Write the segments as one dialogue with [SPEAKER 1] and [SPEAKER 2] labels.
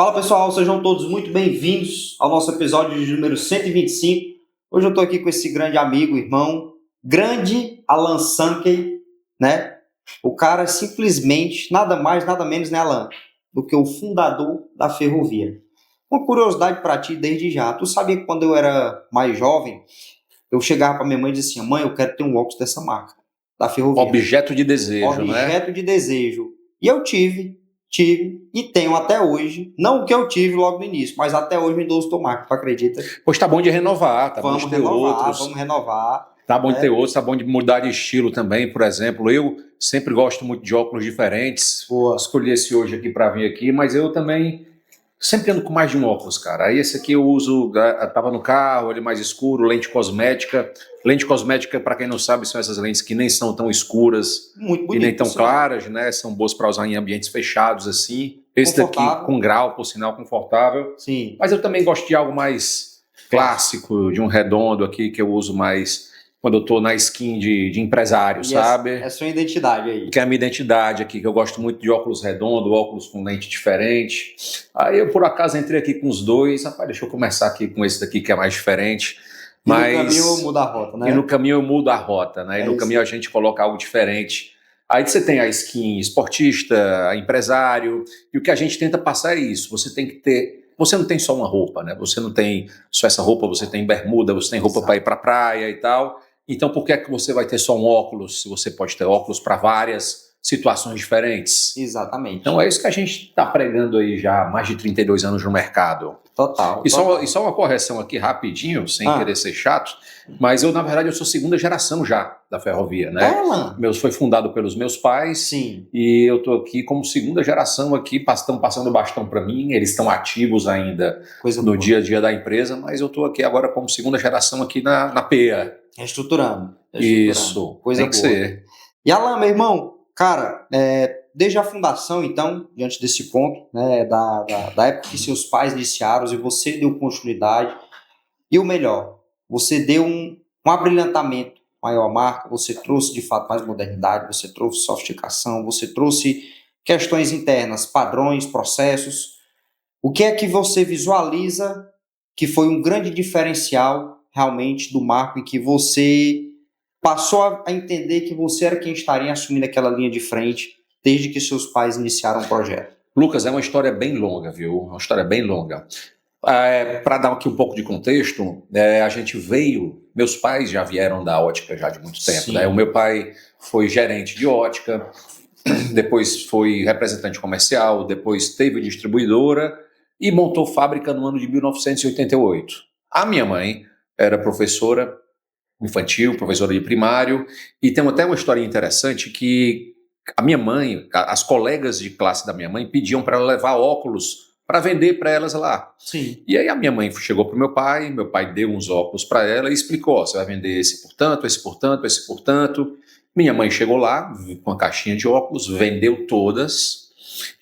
[SPEAKER 1] Fala pessoal, sejam todos muito bem-vindos ao nosso episódio de número 125. Hoje eu estou aqui com esse grande amigo, irmão, grande Alan Sankey, né? O cara é simplesmente, nada mais, nada menos, né, Alan, do que o fundador da ferrovia. Uma curiosidade para ti desde já. Tu sabia que quando eu era mais jovem, eu chegava para minha mãe e dizia assim: mãe, eu quero ter um óculos dessa marca, da ferrovia.
[SPEAKER 2] Objeto de desejo, né?
[SPEAKER 1] Objeto de desejo. E eu tive e tenho até hoje, não o que eu tive logo no início, mas até hoje eu ainda uso tua marca, tu acredita?
[SPEAKER 2] Pois tá bom de renovar, tá bom
[SPEAKER 1] Vamos
[SPEAKER 2] de ter
[SPEAKER 1] renovar,
[SPEAKER 2] outros.
[SPEAKER 1] vamos renovar.
[SPEAKER 2] Tá bom de
[SPEAKER 1] né?
[SPEAKER 2] ter outros, tá bom de mudar de estilo também, por exemplo. Eu sempre gosto muito de óculos diferentes.
[SPEAKER 1] Boa.
[SPEAKER 2] Escolhi esse hoje aqui para vir aqui, mas eu também sempre ando com mais de um óculos, cara. Aí esse aqui eu uso, tava no carro, ele mais escuro, lente cosmética. Lente cosmética, para quem não sabe, são essas lentes que nem são tão escuras
[SPEAKER 1] Muito
[SPEAKER 2] e
[SPEAKER 1] bonito.
[SPEAKER 2] nem tão
[SPEAKER 1] por sinal.
[SPEAKER 2] claras, né? São boas para usar em ambientes fechados assim. Esse daqui
[SPEAKER 1] Confortável.
[SPEAKER 2] com grau, por sinal, confortável.
[SPEAKER 1] Sim.
[SPEAKER 2] Mas eu também gosto de algo mais clássico, de um redondo aqui, que eu uso mais quando eu estou na skin de empresário, sabe?
[SPEAKER 1] É a sua identidade aí.
[SPEAKER 2] Que é a minha identidade aqui, que eu gosto muito de óculos redondo, óculos com lente diferente. Aí eu, por acaso, entrei aqui com os dois. Rapaz, deixa eu começar aqui com esse daqui, que é mais diferente.
[SPEAKER 1] E no caminho muda a rota, né?
[SPEAKER 2] E no caminho eu mudo a rota, né? E no caminho a gente coloca algo diferente. Aí você tem a skin esportista, empresário, e o que a gente tenta passar é isso. Você tem que ter... Você não tem só uma roupa, né? Você não tem só essa roupa, você tem bermuda, você tem roupa para ir para a praia e tal. Então por que é que você vai ter só um óculos, se você pode ter óculos para várias situações diferentes?
[SPEAKER 1] Exatamente.
[SPEAKER 2] Então é isso que a gente está pregando aí já há mais de 32 anos no mercado.
[SPEAKER 1] Total.
[SPEAKER 2] E só uma correção aqui rapidinho, sem querer ser chato, mas eu, na verdade, eu sou segunda geração já da ferrovia, né? Foi fundado pelos meus pais.
[SPEAKER 1] Sim.
[SPEAKER 2] E eu estou aqui como segunda geração aqui, estão passando o bastão para mim, eles estão ativos ainda no dia a dia da empresa, mas eu estou aqui agora como segunda geração aqui na PEA.
[SPEAKER 1] Reestruturando.
[SPEAKER 2] Isso,
[SPEAKER 1] coisa
[SPEAKER 2] tem que
[SPEAKER 1] boa.
[SPEAKER 2] ser.
[SPEAKER 1] E Alan, meu irmão, cara, desde a fundação, então, diante desse ponto, né, da época que seus pais iniciaram e você deu continuidade, e o melhor, você deu um abrilhantamento maior à marca, você trouxe de fato mais modernidade, você trouxe sofisticação, você trouxe questões internas, padrões, processos. O que é que você visualiza que foi um grande diferencial realmente do marco, em que você passou a entender que você era quem estaria assumindo aquela linha de frente desde que seus pais iniciaram o projeto?
[SPEAKER 2] Lucas, é uma história bem longa, viu? Uma história bem longa. Para dar aqui um pouco de contexto, a gente meus pais já vieram da ótica já de muito tempo, né? O meu pai foi gerente de ótica, depois foi representante comercial, depois teve distribuidora e montou fábrica no ano de 1988. A minha mãe era professora infantil, professora de primário, e tem até uma história interessante que a minha mãe, as colegas de classe da minha mãe pediam para ela levar óculos para vender para elas lá.
[SPEAKER 1] Sim.
[SPEAKER 2] E aí a minha mãe chegou para o meu pai deu uns óculos para ela e explicou: você vai vender esse por tanto, esse por tanto, esse por tanto. Minha mãe chegou lá com a caixinha de óculos, vendeu todas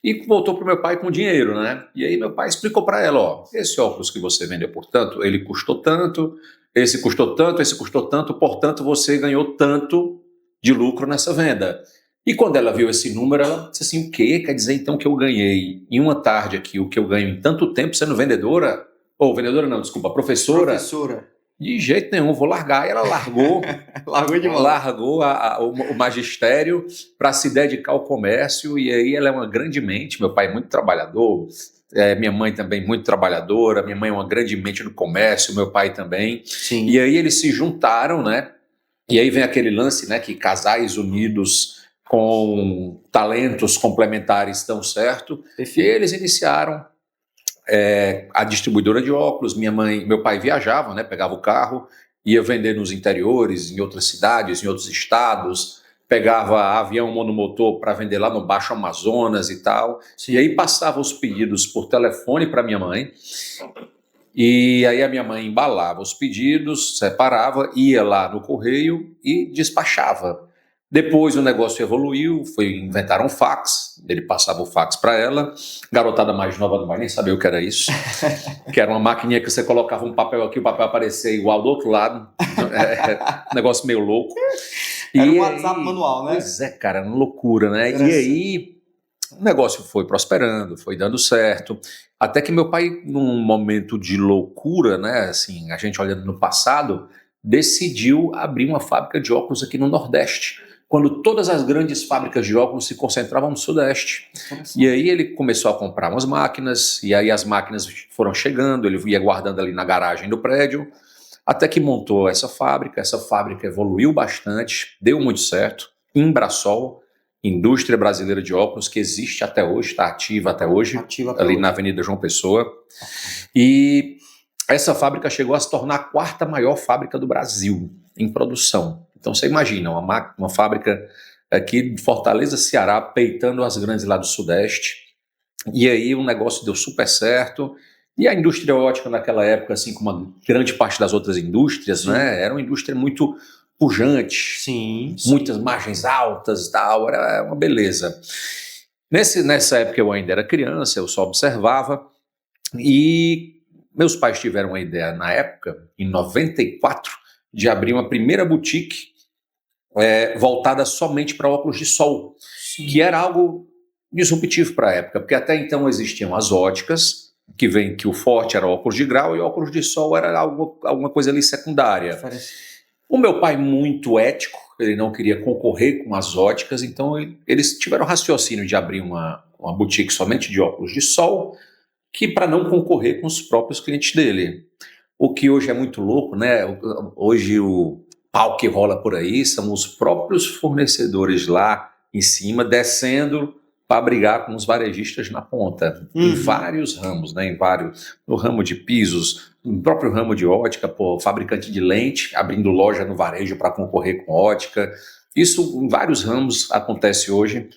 [SPEAKER 2] e voltou para o meu pai com dinheiro, né? E aí meu pai explicou para ela: ó, esse óculos que você vendeu por tanto, ele custou tanto, esse custou tanto, portanto você ganhou tanto de lucro nessa venda. E quando ela viu esse número, ela disse assim: o quê? Quer dizer então que eu ganhei em uma tarde aqui o que eu ganho em tanto tempo sendo vendedora? Ou vendedora não, desculpa, professora?
[SPEAKER 1] Professora.
[SPEAKER 2] De jeito nenhum, vou largar. E ela largou, largou o magistério para se dedicar ao comércio, e aí ela é uma grande mente. Meu pai é muito trabalhador, minha mãe também muito trabalhadora, minha mãe é uma grande mente no comércio, meu pai também.
[SPEAKER 1] Sim.
[SPEAKER 2] E aí eles se juntaram, né? E aí vem aquele lance, né, que casais unidos com talentos complementares dão certo.
[SPEAKER 1] Perfeito.
[SPEAKER 2] E eles iniciaram a distribuidora de óculos. Meu pai viajava, né, pegava o carro, ia vender nos interiores, em outras cidades, em outros estados, pegava avião monomotor para vender lá no Baixo Amazonas e tal.
[SPEAKER 1] Sim.
[SPEAKER 2] E aí passava os pedidos por telefone para minha mãe, e aí a minha mãe embalava os pedidos, separava, ia lá no correio e despachava. Depois o negócio evoluiu, inventaram um fax, ele passava o fax para ela, garotada mais nova não vai nem saber o que era isso, que era uma maquininha que você colocava um papel aqui, o papel aparecia igual do outro lado, negócio meio louco.
[SPEAKER 1] Era um WhatsApp manual, né?
[SPEAKER 2] Pois é, cara, uma loucura, né? E aí o negócio foi prosperando, foi dando certo, até que meu pai, num momento de loucura, né, assim, a gente olhando no passado, decidiu abrir uma fábrica de óculos aqui no Nordeste, quando todas as grandes fábricas de óculos se concentravam no Sudeste. E aí ele começou a comprar umas máquinas, e aí as máquinas foram chegando, ele ia guardando ali na garagem do prédio, até que montou essa fábrica evoluiu bastante, deu muito certo, Imbrasol, indústria brasileira de óculos, que existe até hoje, está ativa até hoje, ali na Avenida João Pessoa, e essa fábrica chegou a se tornar a quarta maior fábrica do Brasil em produção. Então você imagina, uma fábrica aqui de Fortaleza, Ceará, peitando as grandes lá do Sudeste, e aí o negócio deu super certo, e a indústria ótica naquela época, assim como a grande parte das outras indústrias, né, era uma indústria muito pujante, muitas margens altas e tal, era uma beleza. Nessa época eu ainda era criança, eu só observava, e meus pais tiveram uma ideia na época, em 94, de abrir uma primeira boutique voltada somente para óculos de sol, que era algo disruptivo para a época, porque até então existiam as óticas, que o forte era óculos de grau e óculos de sol era alguma coisa ali secundária. O meu pai, muito ético, ele não queria concorrer com as óticas, então eles tiveram o raciocínio de abrir uma boutique somente de óculos de sol, que para não concorrer com os próprios clientes dele. O que hoje é muito louco, né? Hoje o pau que rola por aí são os próprios fornecedores lá em cima descendo para brigar com os varejistas na ponta, em vários ramos, né? No ramo de pisos, no próprio ramo de ótica, fabricante de lente, abrindo loja no varejo para concorrer com ótica. Isso em vários ramos acontece hoje.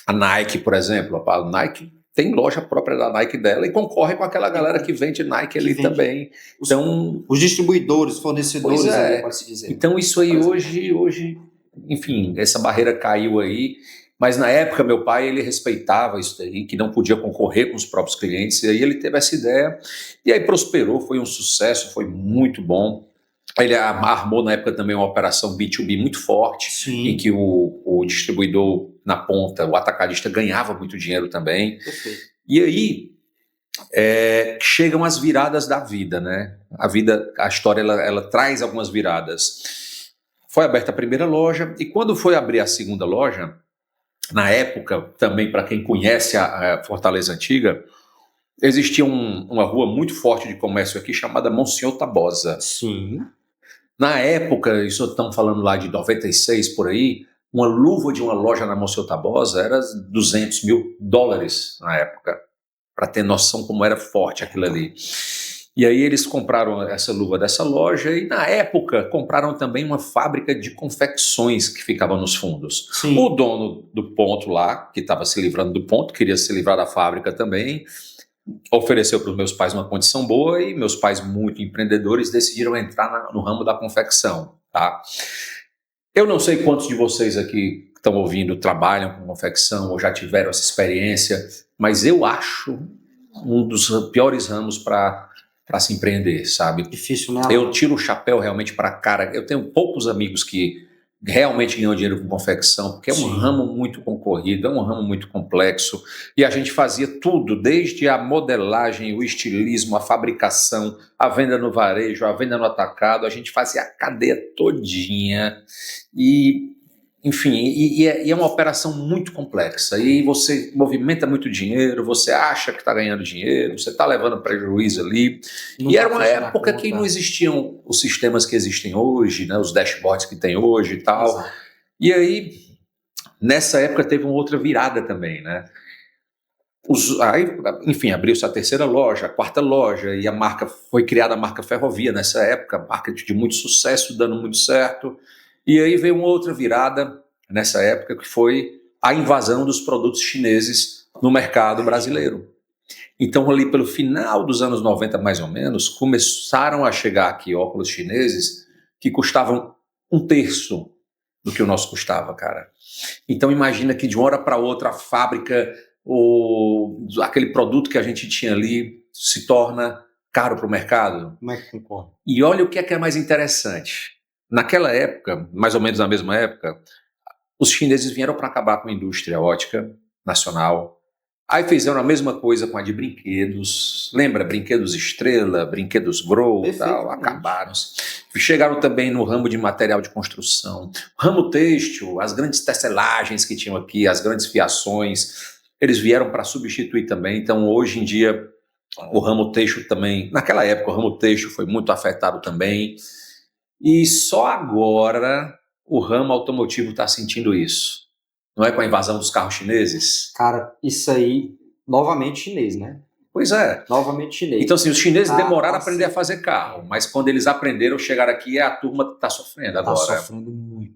[SPEAKER 2] A Nike, por exemplo, a Nike tem loja própria da Nike dela e concorre com aquela galera que vende Nike ali também. Então,
[SPEAKER 1] os distribuidores, fornecedores, ali, pode se dizer.
[SPEAKER 2] Então isso aí hoje, enfim, essa barreira caiu aí, mas na época meu pai, ele respeitava isso aí, que não podia concorrer com os próprios clientes, e aí ele teve essa ideia, e aí prosperou, foi um sucesso, foi muito bom. Ele armou na época também uma operação B2B muito forte, em que o distribuidor na ponta, o atacadista, ganhava muito dinheiro também.
[SPEAKER 1] Perfeito.
[SPEAKER 2] E aí chegam as viradas da vida, né? A história ela traz algumas viradas. Foi aberta a primeira loja, e quando foi abrir a segunda loja, na época, também para quem conhece a Fortaleza Antiga, existia uma rua muito forte de comércio aqui chamada Monsenhor Tabosa.
[SPEAKER 1] Sim.
[SPEAKER 2] Na época, isso estamos falando lá de 96 por aí, uma luva de uma loja na Monsenhor Tabosa era $200 mil na época, para ter noção como era forte aquilo ali. E aí eles compraram essa luva dessa loja e na época compraram também uma fábrica de confecções que ficava nos fundos. O dono do ponto lá, que estava se livrando do ponto, queria se livrar da fábrica também, ofereceu para os meus pais uma condição boa e meus pais, muito empreendedores, decidiram entrar no ramo da confecção. Tá? Eu não sei quantos de vocês aqui que estão ouvindo trabalham com confecção ou já tiveram essa experiência, mas eu acho um dos piores ramos para se empreender, sabe?
[SPEAKER 1] Difícil, né?
[SPEAKER 2] Eu tiro o chapéu realmente para a cara. Eu tenho poucos amigos que realmente ganham dinheiro com confecção, porque é um ramo muito concorrido, é um ramo muito complexo, e a gente fazia tudo, desde a modelagem, o estilismo, a fabricação, a venda no varejo, a venda no atacado, a gente fazia a cadeia todinha, e enfim, e é uma operação muito complexa, e você movimenta muito dinheiro, você acha que está ganhando dinheiro, você está levando prejuízo ali, e era uma época que não existiam os sistemas que existem hoje, né, os dashboards que tem hoje e tal. Exato. E aí, nessa época teve uma outra virada também, né? Enfim, abriu-se a terceira loja, a quarta loja, e foi criada a marca Ferrovia nessa época, marca de muito sucesso, dando muito certo. E aí veio uma outra virada nessa época, que foi a invasão dos produtos chineses no mercado brasileiro. Então, ali pelo final dos anos 90, mais ou menos, começaram a chegar aqui óculos chineses que custavam 1/3 do que o nosso custava, cara. Então, imagina que de uma hora para outra a fábrica, aquele produto que a gente tinha ali se torna caro para o mercado.
[SPEAKER 1] Como é que concorre?
[SPEAKER 2] E olha o que é mais interessante. Naquela época, mais ou menos na mesma época, os chineses vieram para acabar com a indústria ótica nacional, Aí fizeram a mesma coisa com a de brinquedos. Lembra? Brinquedos Estrela, Brinquedos Grow e tal. Acabaram-se. Chegaram também no ramo de material de construção. Ramo têxtil, as grandes tecelagens que tinham aqui, as grandes fiações, eles vieram para substituir também. Então, hoje em dia, o ramo têxtil também... Naquela época, o ramo têxtil foi muito afetado também. E só agora o ramo automotivo está sentindo isso. Não é com a invasão dos carros chineses?
[SPEAKER 1] Cara, isso aí, novamente chinês, né?
[SPEAKER 2] Pois é.
[SPEAKER 1] Novamente chinês.
[SPEAKER 2] Então, assim, os chineses demoraram a aprender a fazer carro, mas quando eles aprenderam, chegaram aqui, a turma está sofrendo agora.
[SPEAKER 1] Está sofrendo muito.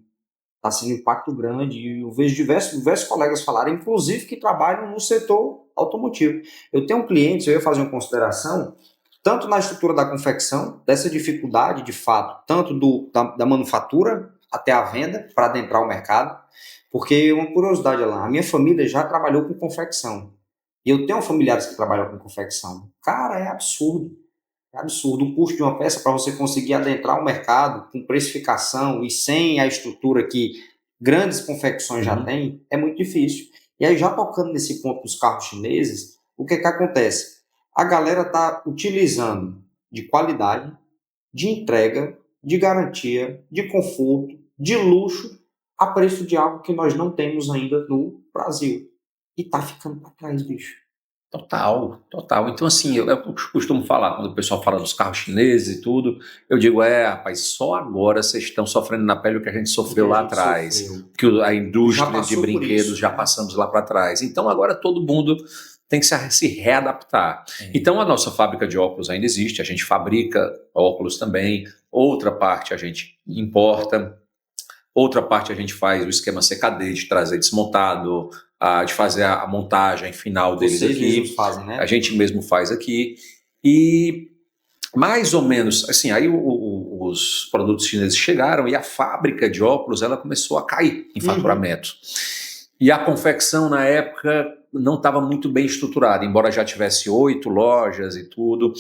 [SPEAKER 1] Está sendo um impacto grande. E eu vejo diversos colegas falarem, inclusive que trabalham no setor automotivo. Eu tenho clientes, eu ia fazer uma consideração, tanto na estrutura da confecção, dessa dificuldade, de fato, tanto da manufatura até a venda, para adentrar o mercado. Porque uma curiosidade lá, a minha família já trabalhou com confecção. E eu tenho familiares que trabalham com confecção. Cara, é absurdo. É absurdo. O custo de uma peça para você conseguir adentrar o mercado com precificação e sem a estrutura que grandes confecções já têm, é muito difícil. E aí, já tocando nesse ponto dos carros chineses, o que acontece? A galera está utilizando de qualidade, de entrega, de garantia, de conforto, de luxo, a preço de algo que nós não temos ainda no Brasil. E tá ficando para trás, bicho.
[SPEAKER 2] Total, total. Então, assim, eu costumo falar, quando o pessoal fala dos carros chineses e tudo, eu digo, rapaz, só agora vocês estão sofrendo na pele o que a gente sofreu lá atrás. Que a indústria de brinquedos já passamos lá para trás. Então, agora todo mundo tem que se readaptar. Então, a nossa fábrica de óculos ainda existe, a gente fabrica óculos também, outra parte a gente importa, outra parte a gente faz o esquema CKD, de trazer desmontado, de fazer a montagem final deles aqui. Vocês mesmos
[SPEAKER 1] fazem, né?
[SPEAKER 2] A gente mesmo faz aqui. E mais ou menos, assim, aí os produtos chineses chegaram e a fábrica de óculos ela começou a cair em faturamento. E a confecção, na época, não estava muito bem estruturada, embora já tivesse 8 lojas e tudo.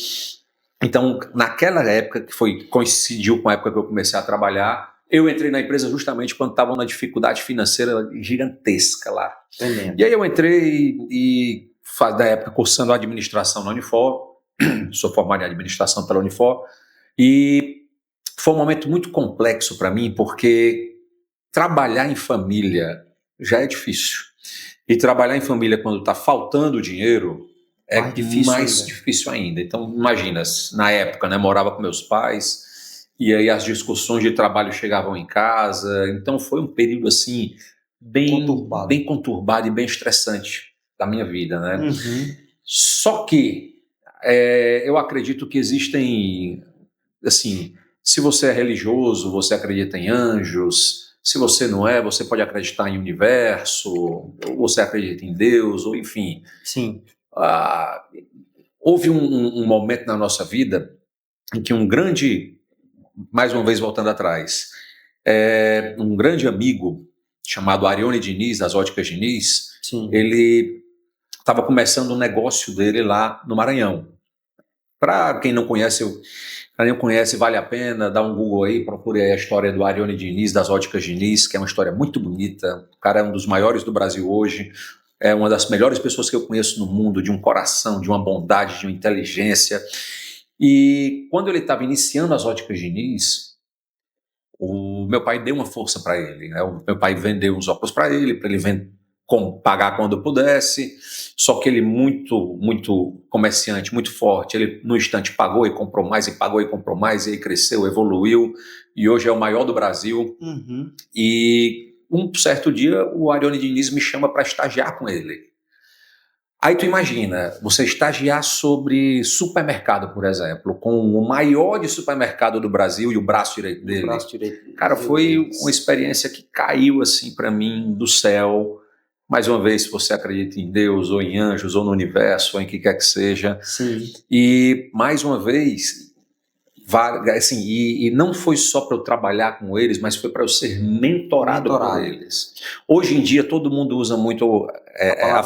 [SPEAKER 2] Então, naquela época, que coincidiu com a época que eu comecei a trabalhar, eu entrei na empresa justamente quando estavam na dificuldade financeira gigantesca lá. E aí eu entrei e, da época, cursando administração na Unifor, sou formado em administração pela Unifor, e foi um momento muito complexo para mim, porque trabalhar em família já é difícil. E trabalhar em família quando está faltando dinheiro é mais difícil ainda. Então, imagina, na época, né, morava com meus pais, e aí as discussões de trabalho chegavam em casa, então foi um período assim bem conturbado e bem estressante da minha vida, né? Só que eu acredito que existem, assim, se você é religioso, você acredita em anjos, se você não é, você pode acreditar em universo, ou você acredita em Deus, ou enfim.
[SPEAKER 1] Sim.
[SPEAKER 2] Houve um momento na nossa vida em que mais uma vez voltando atrás, um grande amigo chamado Arione Diniz, das Óticas Diniz, ele estava começando um negócio dele lá no Maranhão. Para quem não conhece, vale a pena dar um Google aí, procure aí a história do Arione Diniz, das Óticas Diniz, que é uma história muito bonita. O cara é um dos maiores do Brasil hoje, é uma das melhores pessoas que eu conheço no mundo, de um coração, de uma bondade, de uma inteligência. E quando ele estava iniciando as Óticas Diniz, o meu pai deu uma força para ele, né? O meu pai vendeu uns óculos para ele pagar quando pudesse, só que ele muito comerciante, muito forte, ele no instante pagou e comprou mais, e pagou e comprou mais, e aí cresceu, evoluiu, e hoje é o maior do Brasil. E um certo dia o Arione Diniz me chama para estagiar com ele. Aí tu imagina, você estagiar sobre supermercado, por exemplo, com o maior de supermercado do Brasil e o braço direito dele. Cara, foi uma experiência que caiu assim para mim do céu. Mais uma vez, se você acredita em Deus, ou em anjos, ou no universo, ou em que quer que seja.
[SPEAKER 1] Sim.
[SPEAKER 2] E mais uma vez, assim, e não foi só para eu trabalhar com eles, mas foi para eu ser mentorado por eles. Hoje em dia todo mundo usa muito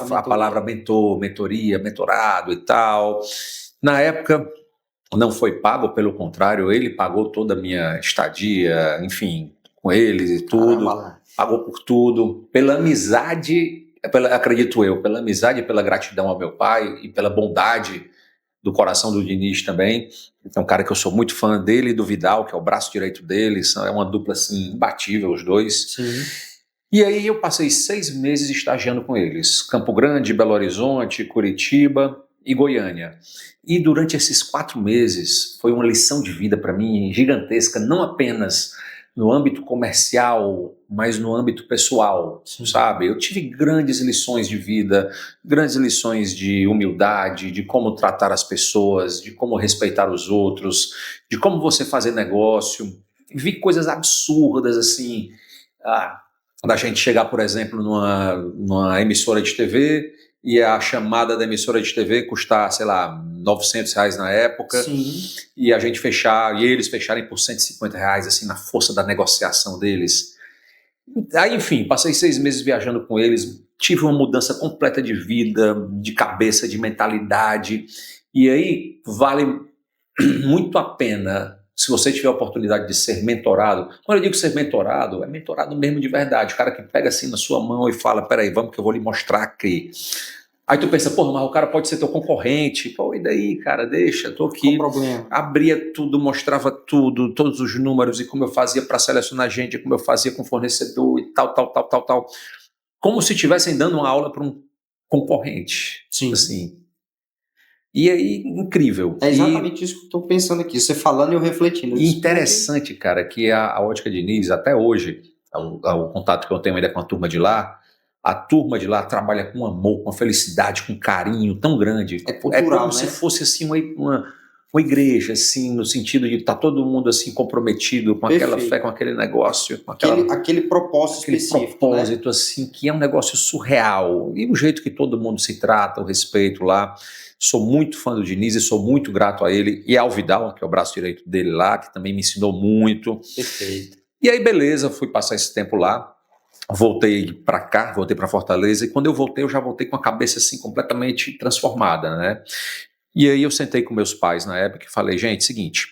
[SPEAKER 2] a palavra mentor, mentoria, mentorado e tal. Na época não foi pago, pelo contrário, ele pagou toda a minha estadia, enfim, com eles e tudo. Pagou por tudo, pela amizade acredito eu, pela amizade e pela gratidão ao meu pai e pela bondade do coração do Diniz também. É um cara que eu sou muito fã dele e do Vidal, que é o braço direito dele. É uma dupla assim, imbatível, os dois.
[SPEAKER 1] Sim.
[SPEAKER 2] E aí eu passei 6 meses estagiando com eles. Campo Grande, Belo Horizonte, Curitiba e Goiânia. E durante esses 4 meses foi uma lição de vida para mim gigantesca, não apenas no âmbito comercial, mas no âmbito pessoal, sabe? Eu tive grandes lições de vida, grandes lições de humildade, de como tratar as pessoas, de como respeitar os outros, de como você fazer negócio. Vi coisas absurdas, assim, da gente chegar, por exemplo, numa emissora de TV e a chamada da emissora de TV custar, sei lá, R$ 900 na época.
[SPEAKER 1] Sim.
[SPEAKER 2] E a gente fechar, e eles fecharem por R$ 150, assim, na força da negociação deles. Aí, enfim, passei 6 meses viajando com eles, tive uma mudança completa de vida, de cabeça, de mentalidade. E aí vale muito a pena, se você tiver a oportunidade de ser mentorado. Quando eu digo ser mentorado, é mentorado mesmo de verdade. O cara que pega assim na sua mão e fala, peraí, vamos que eu vou lhe mostrar aqui. Aí tu pensa, porra, mas o cara pode ser teu concorrente. Pô, e daí, cara, deixa, tô aqui.
[SPEAKER 1] Qual o problema?
[SPEAKER 2] Abria tudo, mostrava tudo, todos os números e como eu fazia para selecionar gente, como eu fazia com fornecedor e tal. Como se estivessem dando uma aula para um concorrente.
[SPEAKER 1] Sim.
[SPEAKER 2] Assim. E aí, incrível.
[SPEAKER 1] É exatamente isso que eu estou pensando aqui, você falando e eu refletindo.
[SPEAKER 2] E interessante, cara, que a Ótica Diniz, até hoje, o contato que eu tenho ainda com a turma de lá, trabalha com amor, com felicidade, com carinho tão grande.
[SPEAKER 1] É cultural,
[SPEAKER 2] como se fosse assim uma igreja, assim, no sentido de estar todo mundo assim comprometido com aquela fé, com aquele negócio, com
[SPEAKER 1] aquele propósito específico,
[SPEAKER 2] propósito,
[SPEAKER 1] né?
[SPEAKER 2] assim, que é um negócio surreal. E o jeito que todo mundo se trata, o respeito lá. Sou muito fã do Diniz e sou muito grato a ele e ao Vidal, que é o braço direito dele lá, que também me ensinou muito.
[SPEAKER 1] Perfeito.
[SPEAKER 2] E aí, beleza, fui passar esse tempo lá. Voltei para cá, voltei para Fortaleza, e quando eu voltei, eu já voltei com a cabeça assim completamente transformada, né? E aí eu sentei com meus pais na época e falei, gente, seguinte,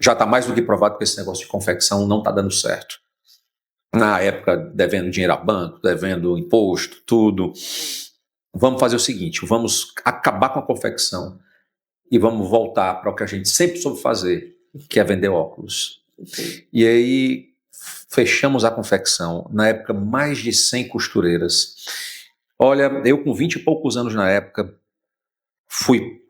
[SPEAKER 2] já está mais do que provado que esse negócio de confecção não está dando certo. Na época, devendo dinheiro a banco, devendo imposto, tudo. Vamos fazer o seguinte, vamos acabar com a confecção e vamos voltar para o que a gente sempre soube fazer, que é vender óculos. E aí fechamos a confecção, na época mais de 100 costureiras. Olha, eu com 20 e poucos anos na época,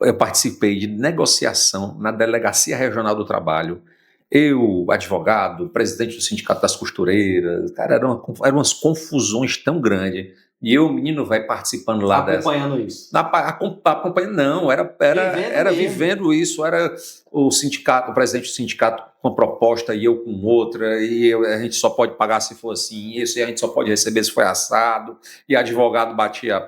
[SPEAKER 2] eu participei de negociação na Delegacia Regional do Trabalho. Eu, advogado, presidente do Sindicato das Costureiras, cara, eram umas confusões tão grandes. E eu, menino, vai participando lá
[SPEAKER 1] acompanhando isso.
[SPEAKER 2] Acompanhando, não, era vivendo isso, era o sindicato, o presidente do sindicato com uma proposta e eu com outra, e a gente só pode pagar se for assim, isso, e a gente só pode receber se for assado, e advogado batia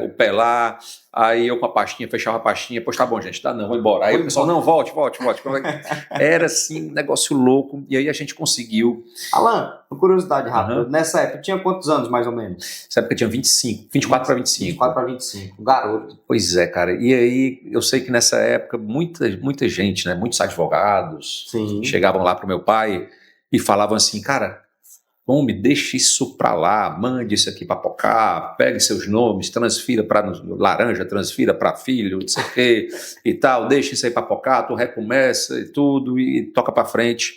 [SPEAKER 2] o pé lá, aí eu com a pastinha, fechava a pastinha, pois tá bom, gente, tá não, vou embora. Aí o pessoal, não, volte. Era assim, um negócio louco, e aí a gente conseguiu.
[SPEAKER 1] Alan, uma curiosidade rápida, nessa época tinha quantos anos mais ou menos?
[SPEAKER 2] Nessa época tinha 24 para 25.
[SPEAKER 1] 24 para 25, garoto.
[SPEAKER 2] Pois é, cara, e aí eu sei que nessa época muita gente, né, muitos advogados,
[SPEAKER 1] sim,
[SPEAKER 2] chegavam lá pro meu pai e falavam assim, cara, homem, deixa isso pra lá, mande isso aqui pra Pocá, pegue seus nomes, transfira pra Laranja, transfira pra Filho, não sei o quê, e tal, deixa isso aí pra Pocá, tu recomeça e tudo, e toca pra frente.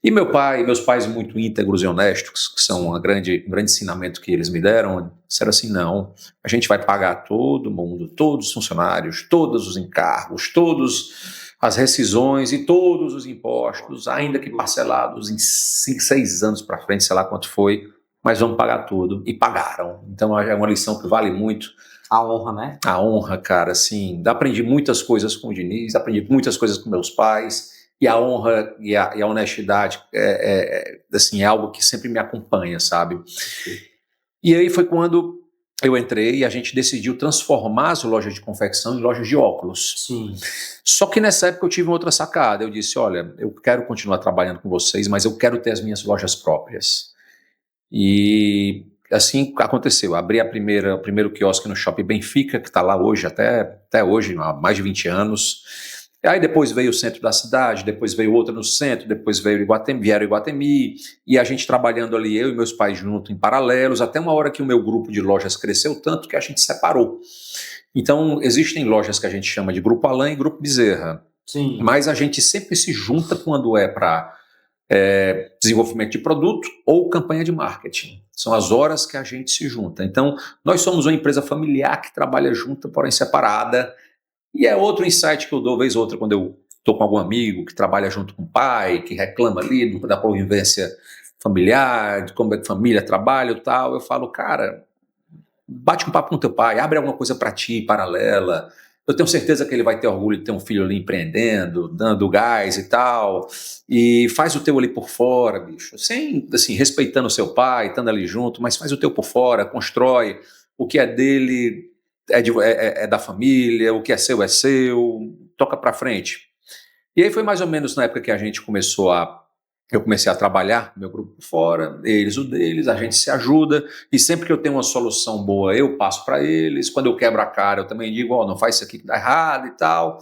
[SPEAKER 2] E meus pais muito íntegros e honestos, que são um grande ensinamento que eles me deram, disseram assim, não, a gente vai pagar todo mundo, todos os funcionários, todos os encargos, todas as rescisões e todos os impostos, ainda que parcelados em 5, 6 anos para frente, sei lá quanto foi, mas vamos pagar tudo. E pagaram. Então é uma lição que vale muito.
[SPEAKER 1] A honra, né?
[SPEAKER 2] A honra, cara, assim, aprendi muitas coisas com o Diniz, aprendi muitas coisas com meus pais, e a honra e a honestidade assim, é algo que sempre me acompanha, sabe? E aí foi quando eu entrei e a gente decidiu transformar as lojas de confecção em lojas de óculos.
[SPEAKER 1] Sim.
[SPEAKER 2] Só que nessa época eu tive uma outra sacada. Eu disse, olha, eu quero continuar trabalhando com vocês, mas eu quero ter as minhas lojas próprias. E assim aconteceu. Abri o primeiro quiosque no Shopping Benfica, que está lá hoje, até hoje, há mais de 20 anos. E aí depois veio o centro da cidade, depois veio outra no centro, depois veio vieram Iguatemi, e a gente trabalhando ali, eu e meus pais juntos em paralelos, até uma hora que o meu grupo de lojas cresceu tanto que a gente separou. Então, existem lojas que a gente chama de Grupo Alain e Grupo Bezerra,
[SPEAKER 1] Sim.
[SPEAKER 2] mas a gente sempre se junta quando é para desenvolvimento de produto ou campanha de marketing. São as horas que a gente se junta. Então, nós somos uma empresa familiar que trabalha junta, porém separada. E é outro insight que eu dou, vez ou outra, quando eu estou com algum amigo que trabalha junto com o pai, que reclama ali da convivência familiar, de como é que a família trabalha e tal. Eu falo, cara, bate um papo com teu pai, abre alguma coisa para ti, paralela. Eu tenho certeza que ele vai ter orgulho de ter um filho ali empreendendo, dando gás e tal, e faz o teu ali por fora, bicho, sem, assim, respeitando o seu pai, estando ali junto, mas faz o teu por fora, constrói, o que é dele é da família, o que é seu, toca pra frente. E aí foi mais ou menos na época que eu comecei a trabalhar, meu grupo por fora, eles o deles, a gente se ajuda, e sempre que eu tenho uma solução boa, eu passo para eles, quando eu quebro a cara, eu também digo, não faz isso aqui que dá errado e tal,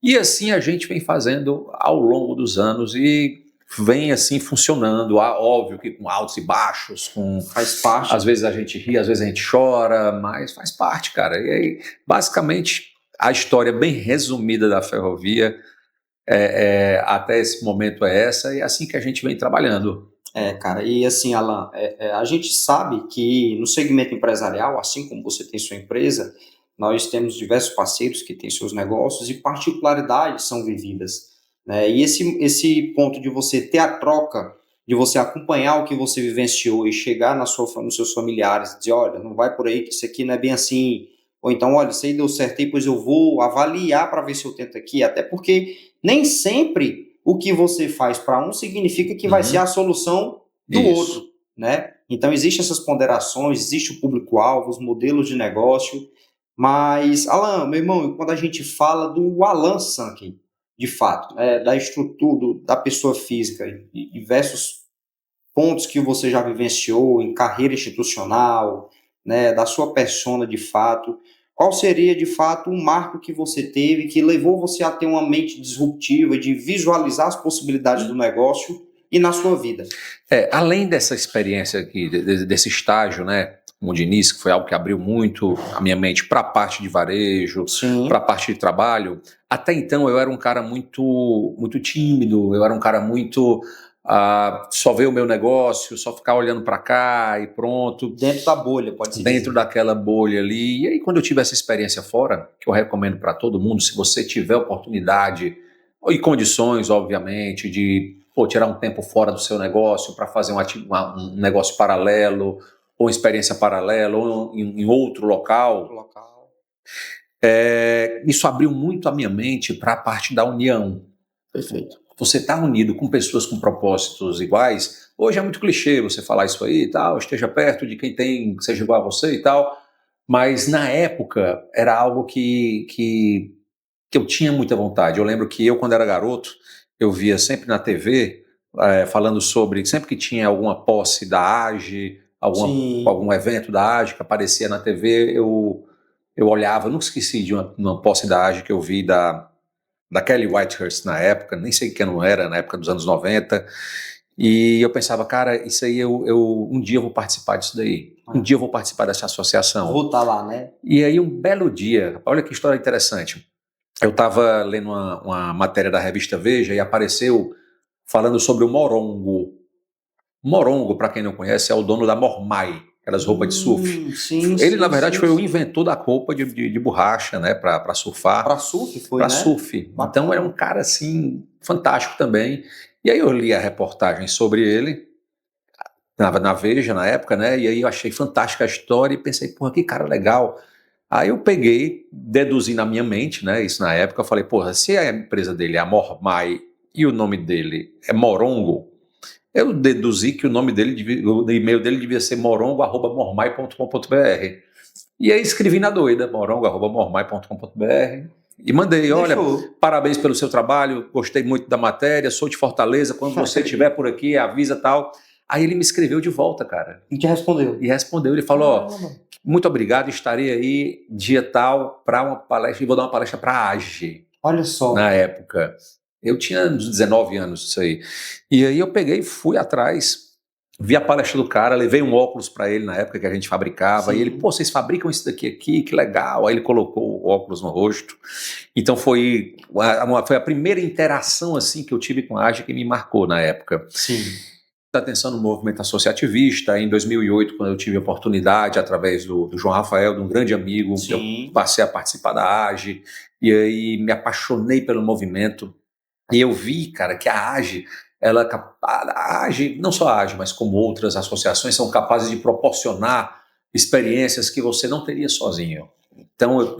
[SPEAKER 2] e assim a gente vem fazendo ao longo dos anos, e vem assim funcionando, óbvio que com altos e baixos,
[SPEAKER 1] Faz parte.
[SPEAKER 2] às vezes a gente ri, às vezes a gente chora, mas faz parte, cara, e aí, basicamente, a história bem resumida da ferrovia, até esse momento é essa, e é assim que a gente vem trabalhando.
[SPEAKER 1] Cara, e assim, Alan, a gente sabe que no segmento empresarial, assim como você tem sua empresa, nós temos diversos parceiros que têm seus negócios e particularidades são vividas, né? E esse ponto de você ter a troca, de você acompanhar o que você vivenciou e chegar nos seus familiares, dizer, olha, não vai por aí que isso aqui não é bem assim, ou então, olha, isso aí deu certo aí, pois eu vou avaliar para ver se eu tento aqui, até porque nem sempre o que você faz para um significa que vai ser a solução do
[SPEAKER 2] Isso.
[SPEAKER 1] outro, né? Então, existem essas ponderações, existe o público-alvo, os modelos de negócio, mas, Alan, meu irmão, quando a gente fala do Alan Sankey, de fato, né, da estrutura, da pessoa física, e diversos pontos que você já vivenciou em carreira institucional, né, da sua persona de fato, qual seria de fato um marco que você teve que levou você a ter uma mente disruptiva, de visualizar as possibilidades do negócio e na sua vida?
[SPEAKER 2] Além dessa experiência aqui, desse estágio, né, como de início, que foi algo que abriu muito a minha mente para a parte de varejo, para a parte de trabalho, até então eu era um cara muito, muito tímido, eu era um cara muito só ver o meu negócio, só ficar olhando para cá e pronto.
[SPEAKER 1] Dentro da bolha, pode ser.
[SPEAKER 2] Dentro daquela bolha ali. E aí, quando eu tive essa experiência fora, que eu recomendo para todo mundo, se você tiver oportunidade e condições, obviamente, de tirar um tempo fora do seu negócio para fazer um negócio paralelo, ou experiência paralela, ou em outro local, isso abriu muito a minha mente para a parte da união.
[SPEAKER 1] Perfeito.
[SPEAKER 2] Você está unido com pessoas com propósitos iguais. Hoje é muito clichê você falar isso aí e tal, esteja perto de quem seja igual a você e tal, mas na época era algo que eu tinha muita vontade. Eu lembro que eu, quando era garoto, eu via sempre na TV falando sobre, sempre que tinha alguma posse da AGE, algum evento da AGE que aparecia na TV, eu olhava, nunca esqueci de uma posse da AGE que eu vi da Kelly Whitehurst na época, nem sei quem não era, na época dos anos 90, e eu pensava, cara, isso aí um dia eu vou participar disso daí, um dia eu vou participar dessa associação.
[SPEAKER 1] Vou estar lá, né?
[SPEAKER 2] E aí um belo dia, olha que história interessante, eu estava lendo uma matéria da revista Veja e apareceu falando sobre o Morongo. Morongo, para quem não conhece, é o dono da Mormai, aquelas roupas de surf. Ele, na verdade, foi o inventor da roupa de borracha, né, para surfar.
[SPEAKER 1] Para surf, foi,
[SPEAKER 2] pra
[SPEAKER 1] né?
[SPEAKER 2] Surf. Então, era um cara, assim, fantástico também. E aí eu li a reportagem sobre ele, na Veja, na época, né, e aí eu achei fantástica a história e pensei, porra, que cara legal. Aí eu peguei, deduzi na minha mente, né, isso na época, eu falei, porra, se a empresa dele é a Mormai e o nome dele é Morongo, eu deduzi que o nome dele, o e-mail dele devia ser morongo@mormai.com.br. E aí escrevi na doida, morongo@mormai.com.br, e mandei, olha, parabéns pelo seu trabalho, gostei muito da matéria, sou de Fortaleza, quando você estiver por aqui, avisa tal. Aí ele me escreveu de volta, cara.
[SPEAKER 1] E te respondeu?
[SPEAKER 2] E respondeu, ele falou, muito obrigado, estarei aí dia tal para uma palestra, e vou dar uma palestra para a AGE.
[SPEAKER 1] Olha só.
[SPEAKER 2] na época. Eu tinha uns 19 anos, isso aí. E aí eu peguei e fui atrás, vi a palestra do cara, levei um óculos para ele na época que a gente fabricava,
[SPEAKER 1] Sim.
[SPEAKER 2] e ele, pô, vocês fabricam isso daqui aqui, que legal. Aí ele colocou o óculos no rosto. Então foi a primeira interação assim que eu tive com a AGE que me marcou na época.
[SPEAKER 1] Sim.
[SPEAKER 2] Atenção no movimento associativista. Em 2008, quando eu tive a oportunidade, através do João Rafael, de um grande amigo,
[SPEAKER 1] Sim.
[SPEAKER 2] eu passei a participar da AGE, e aí me apaixonei pelo movimento. E eu vi, cara, que a AGE, a AGE, não só a AGE, mas como outras associações, são capazes de proporcionar experiências que você não teria sozinho. Então,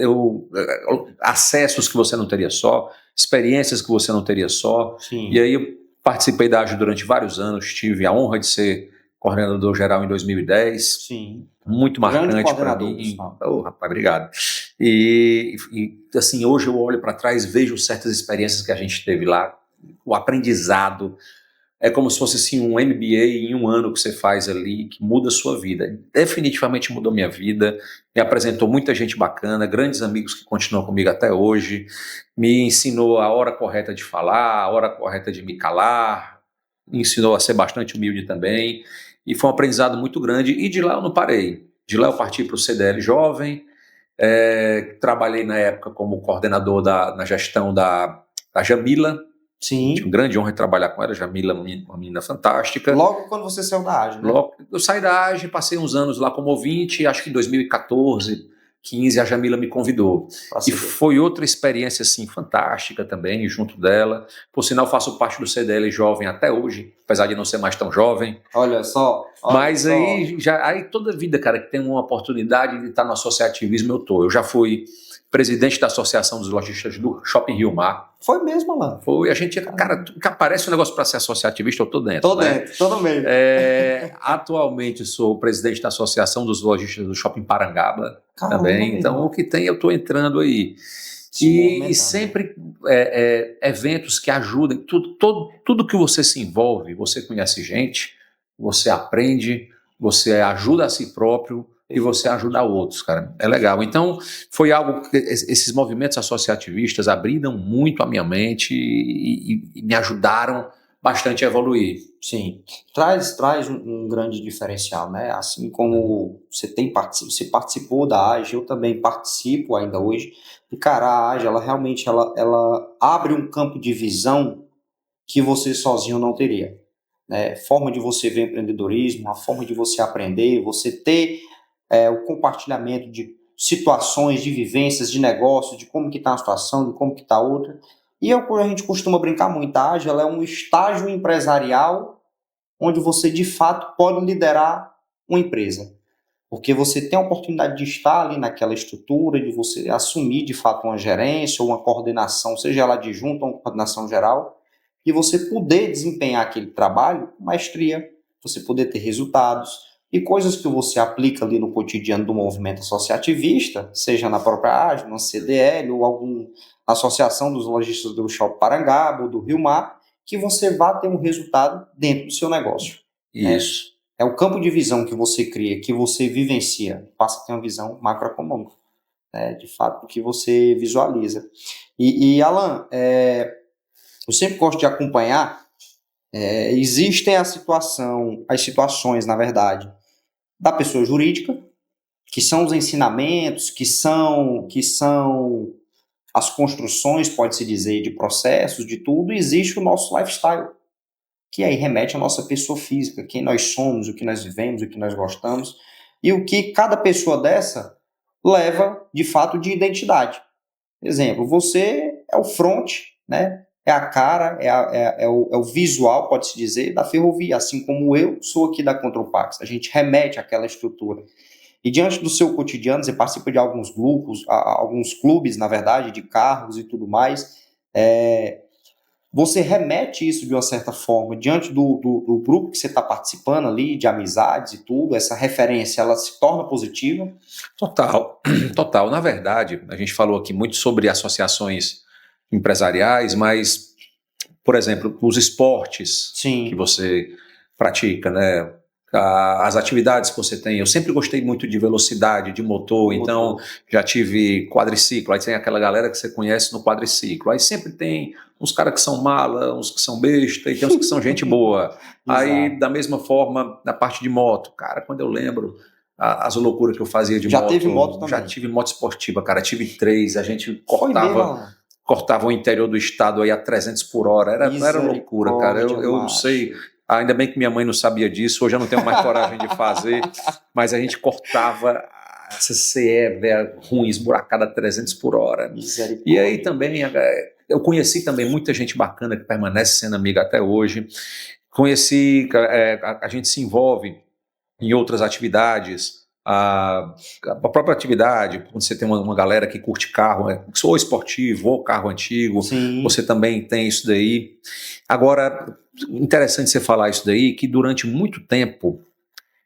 [SPEAKER 2] acessos que você não teria só, experiências que você não teria só.
[SPEAKER 1] Sim.
[SPEAKER 2] E aí eu participei da AGE durante vários anos, tive a honra de ser coordenador geral em 2010.
[SPEAKER 1] Sim.
[SPEAKER 2] Muito marcante para mim. Oh, rapaz, obrigado. E assim, hoje eu olho para trás, vejo certas experiências que a gente teve lá, o aprendizado. É como se fosse assim, um MBA em um ano que você faz ali, que muda a sua vida. Definitivamente mudou minha vida, me apresentou muita gente bacana, grandes amigos que continuam comigo até hoje, me ensinou a hora correta de falar, a hora correta de me calar, me ensinou a ser bastante humilde também, e foi um aprendizado muito grande, e de lá eu não parei. De lá eu parti para o CDL Jovem, trabalhei na época como coordenador na gestão da Jamila.
[SPEAKER 1] Sim.
[SPEAKER 2] Tive uma grande honra de trabalhar com ela, Jamila, uma menina fantástica.
[SPEAKER 1] Logo quando você saiu da AGE, né?
[SPEAKER 2] Logo, eu saí da AGE, passei uns anos lá como ouvinte, acho que em 2014, 15, a Jamila me convidou. E foi outra experiência, assim, fantástica também, junto dela. Por sinal, faço parte do CDL Jovem até hoje, apesar de não ser mais tão jovem.
[SPEAKER 1] Olha só.
[SPEAKER 2] Mas aí toda vida, cara, que tem uma oportunidade de estar no associativismo, eu tô. Eu já fui presidente da Associação dos Lojistas do Shopping Rio Mar.
[SPEAKER 1] Foi mesmo, Alan?
[SPEAKER 2] Foi, a gente, cara, que aparece um negócio para ser associativista, eu tô dentro.
[SPEAKER 1] Tô dentro, tô no meio.
[SPEAKER 2] Atualmente sou presidente da Associação dos Lojistas do Shopping Parangaba. Caramba, também, então o que tem eu tô entrando aí. E sempre eventos que ajudem, tudo que você se envolve, você conhece gente, você aprende, você ajuda a si próprio, e você ajudar outros, cara. É legal. Então, foi algo que esses movimentos associativistas abriram muito a minha mente e me ajudaram bastante a evoluir.
[SPEAKER 1] Sim. Traz um grande diferencial, né? Assim como você participou da AGE, eu também participo ainda hoje. E, cara, a AGE, ela realmente ela abre um campo de visão que você sozinho não teria. Né? Forma de você ver empreendedorismo, a forma de você aprender, você ter o compartilhamento de situações, de vivências, de negócio, de como que está a situação, de como que está outra. E a gente costuma brincar muito, a AGE ela é um estágio empresarial onde você, de fato, pode liderar uma empresa. Porque você tem a oportunidade de estar ali naquela estrutura, de você assumir, de fato, uma gerência ou uma coordenação, seja ela adjunta ou uma coordenação geral, e você poder desempenhar aquele trabalho com maestria, você poder ter resultados, e coisas que você aplica ali no cotidiano do movimento associativista, seja na própria AGE, na CDL, ou alguma associação dos lojistas do Shopping Parangaba, ou do Rio Mar, que você vá ter um resultado dentro do seu negócio.
[SPEAKER 2] Isso.
[SPEAKER 1] É o campo de visão que você cria, que você vivencia, passa a ter uma visão macroeconômica, de fato, do que você visualiza. E Alan, eu sempre gosto de acompanhar, existem as situações, na verdade, da pessoa jurídica, que são os ensinamentos, que são as construções, pode-se dizer, de processos, de tudo, e existe o nosso lifestyle, que aí remete à nossa pessoa física, quem nós somos, o que nós vivemos, o que nós gostamos, e o que cada pessoa dessa leva, de fato, de identidade. Exemplo, você é o front, né? É a cara, é o visual, pode-se dizer, da ferrovia, assim como eu sou aqui da Contropax. A gente remete àquela estrutura. E diante do seu cotidiano, você participa de alguns grupos, alguns clubes, na verdade, de carros e tudo mais, você remete isso de uma certa forma diante do grupo que você está participando ali, de amizades e tudo, essa referência, ela se torna positiva?
[SPEAKER 2] Total, total. Na verdade, a gente falou aqui muito sobre associações empresariais, mas, por exemplo, os esportes que você pratica, né? as atividades que você tem. Eu sempre gostei muito de velocidade, de motor, então já tive quadriciclo, aí tem aquela galera que você conhece no quadriciclo, aí sempre tem uns caras que são mala, uns que são besta, e tem uns que são gente boa. Aí, da mesma forma, na parte de moto, cara, quando eu lembro as loucuras que eu fazia de moto.
[SPEAKER 1] Já teve moto também?
[SPEAKER 2] Já tive moto esportiva, cara, tive 3, a gente cortava o interior do estado aí a 300 por hora, era loucura, cara, eu não sei... Ainda bem que minha mãe não sabia disso, hoje eu não tenho mais coragem de fazer, mas a gente cortava essa CE ruim, esburacada a 300 por hora. E aí também, eu conheci também muita gente bacana que permanece sendo amiga até hoje. Conheci, a gente se envolve em outras atividades, a própria atividade, quando você tem uma galera que curte carro, ou esportivo, ou carro antigo, você também tem isso daí. Agora, interessante você falar isso daí, que durante muito tempo,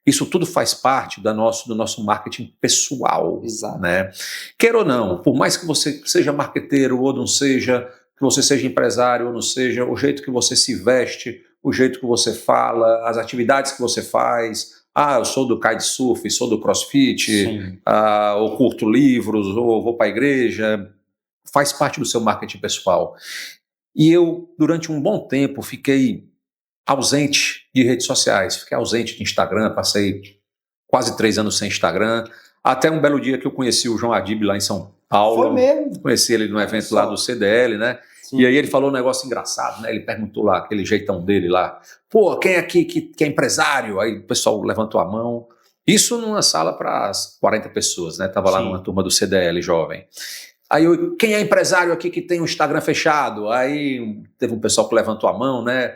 [SPEAKER 2] isso tudo faz parte do nosso marketing pessoal.
[SPEAKER 1] Exato.
[SPEAKER 2] Né? Queira ou não, por mais que você seja marqueteiro ou não seja, que você seja empresário ou não seja, o jeito que você se veste, o jeito que você fala, as atividades que você faz... eu sou do kitesurf, sou do crossfit, ou curto livros, ou vou para a igreja. Faz parte do seu marketing pessoal. E eu, durante um bom tempo, fiquei ausente de redes sociais, fiquei ausente de Instagram, passei quase 3 anos sem Instagram, até um belo dia que eu conheci o João Adib lá em São Paulo.
[SPEAKER 1] Foi mesmo?
[SPEAKER 2] Conheci ele num evento lá do CDL, né? Sim. E aí ele falou um negócio engraçado, né? Ele perguntou lá, aquele jeitão dele lá, pô, quem aqui que é empresário? Aí o pessoal levantou a mão. Isso numa sala para 40 pessoas, né? Tava lá numa turma do CDL jovem. Aí quem é empresário aqui que tem um Instagram fechado? Aí teve um pessoal que levantou a mão, né?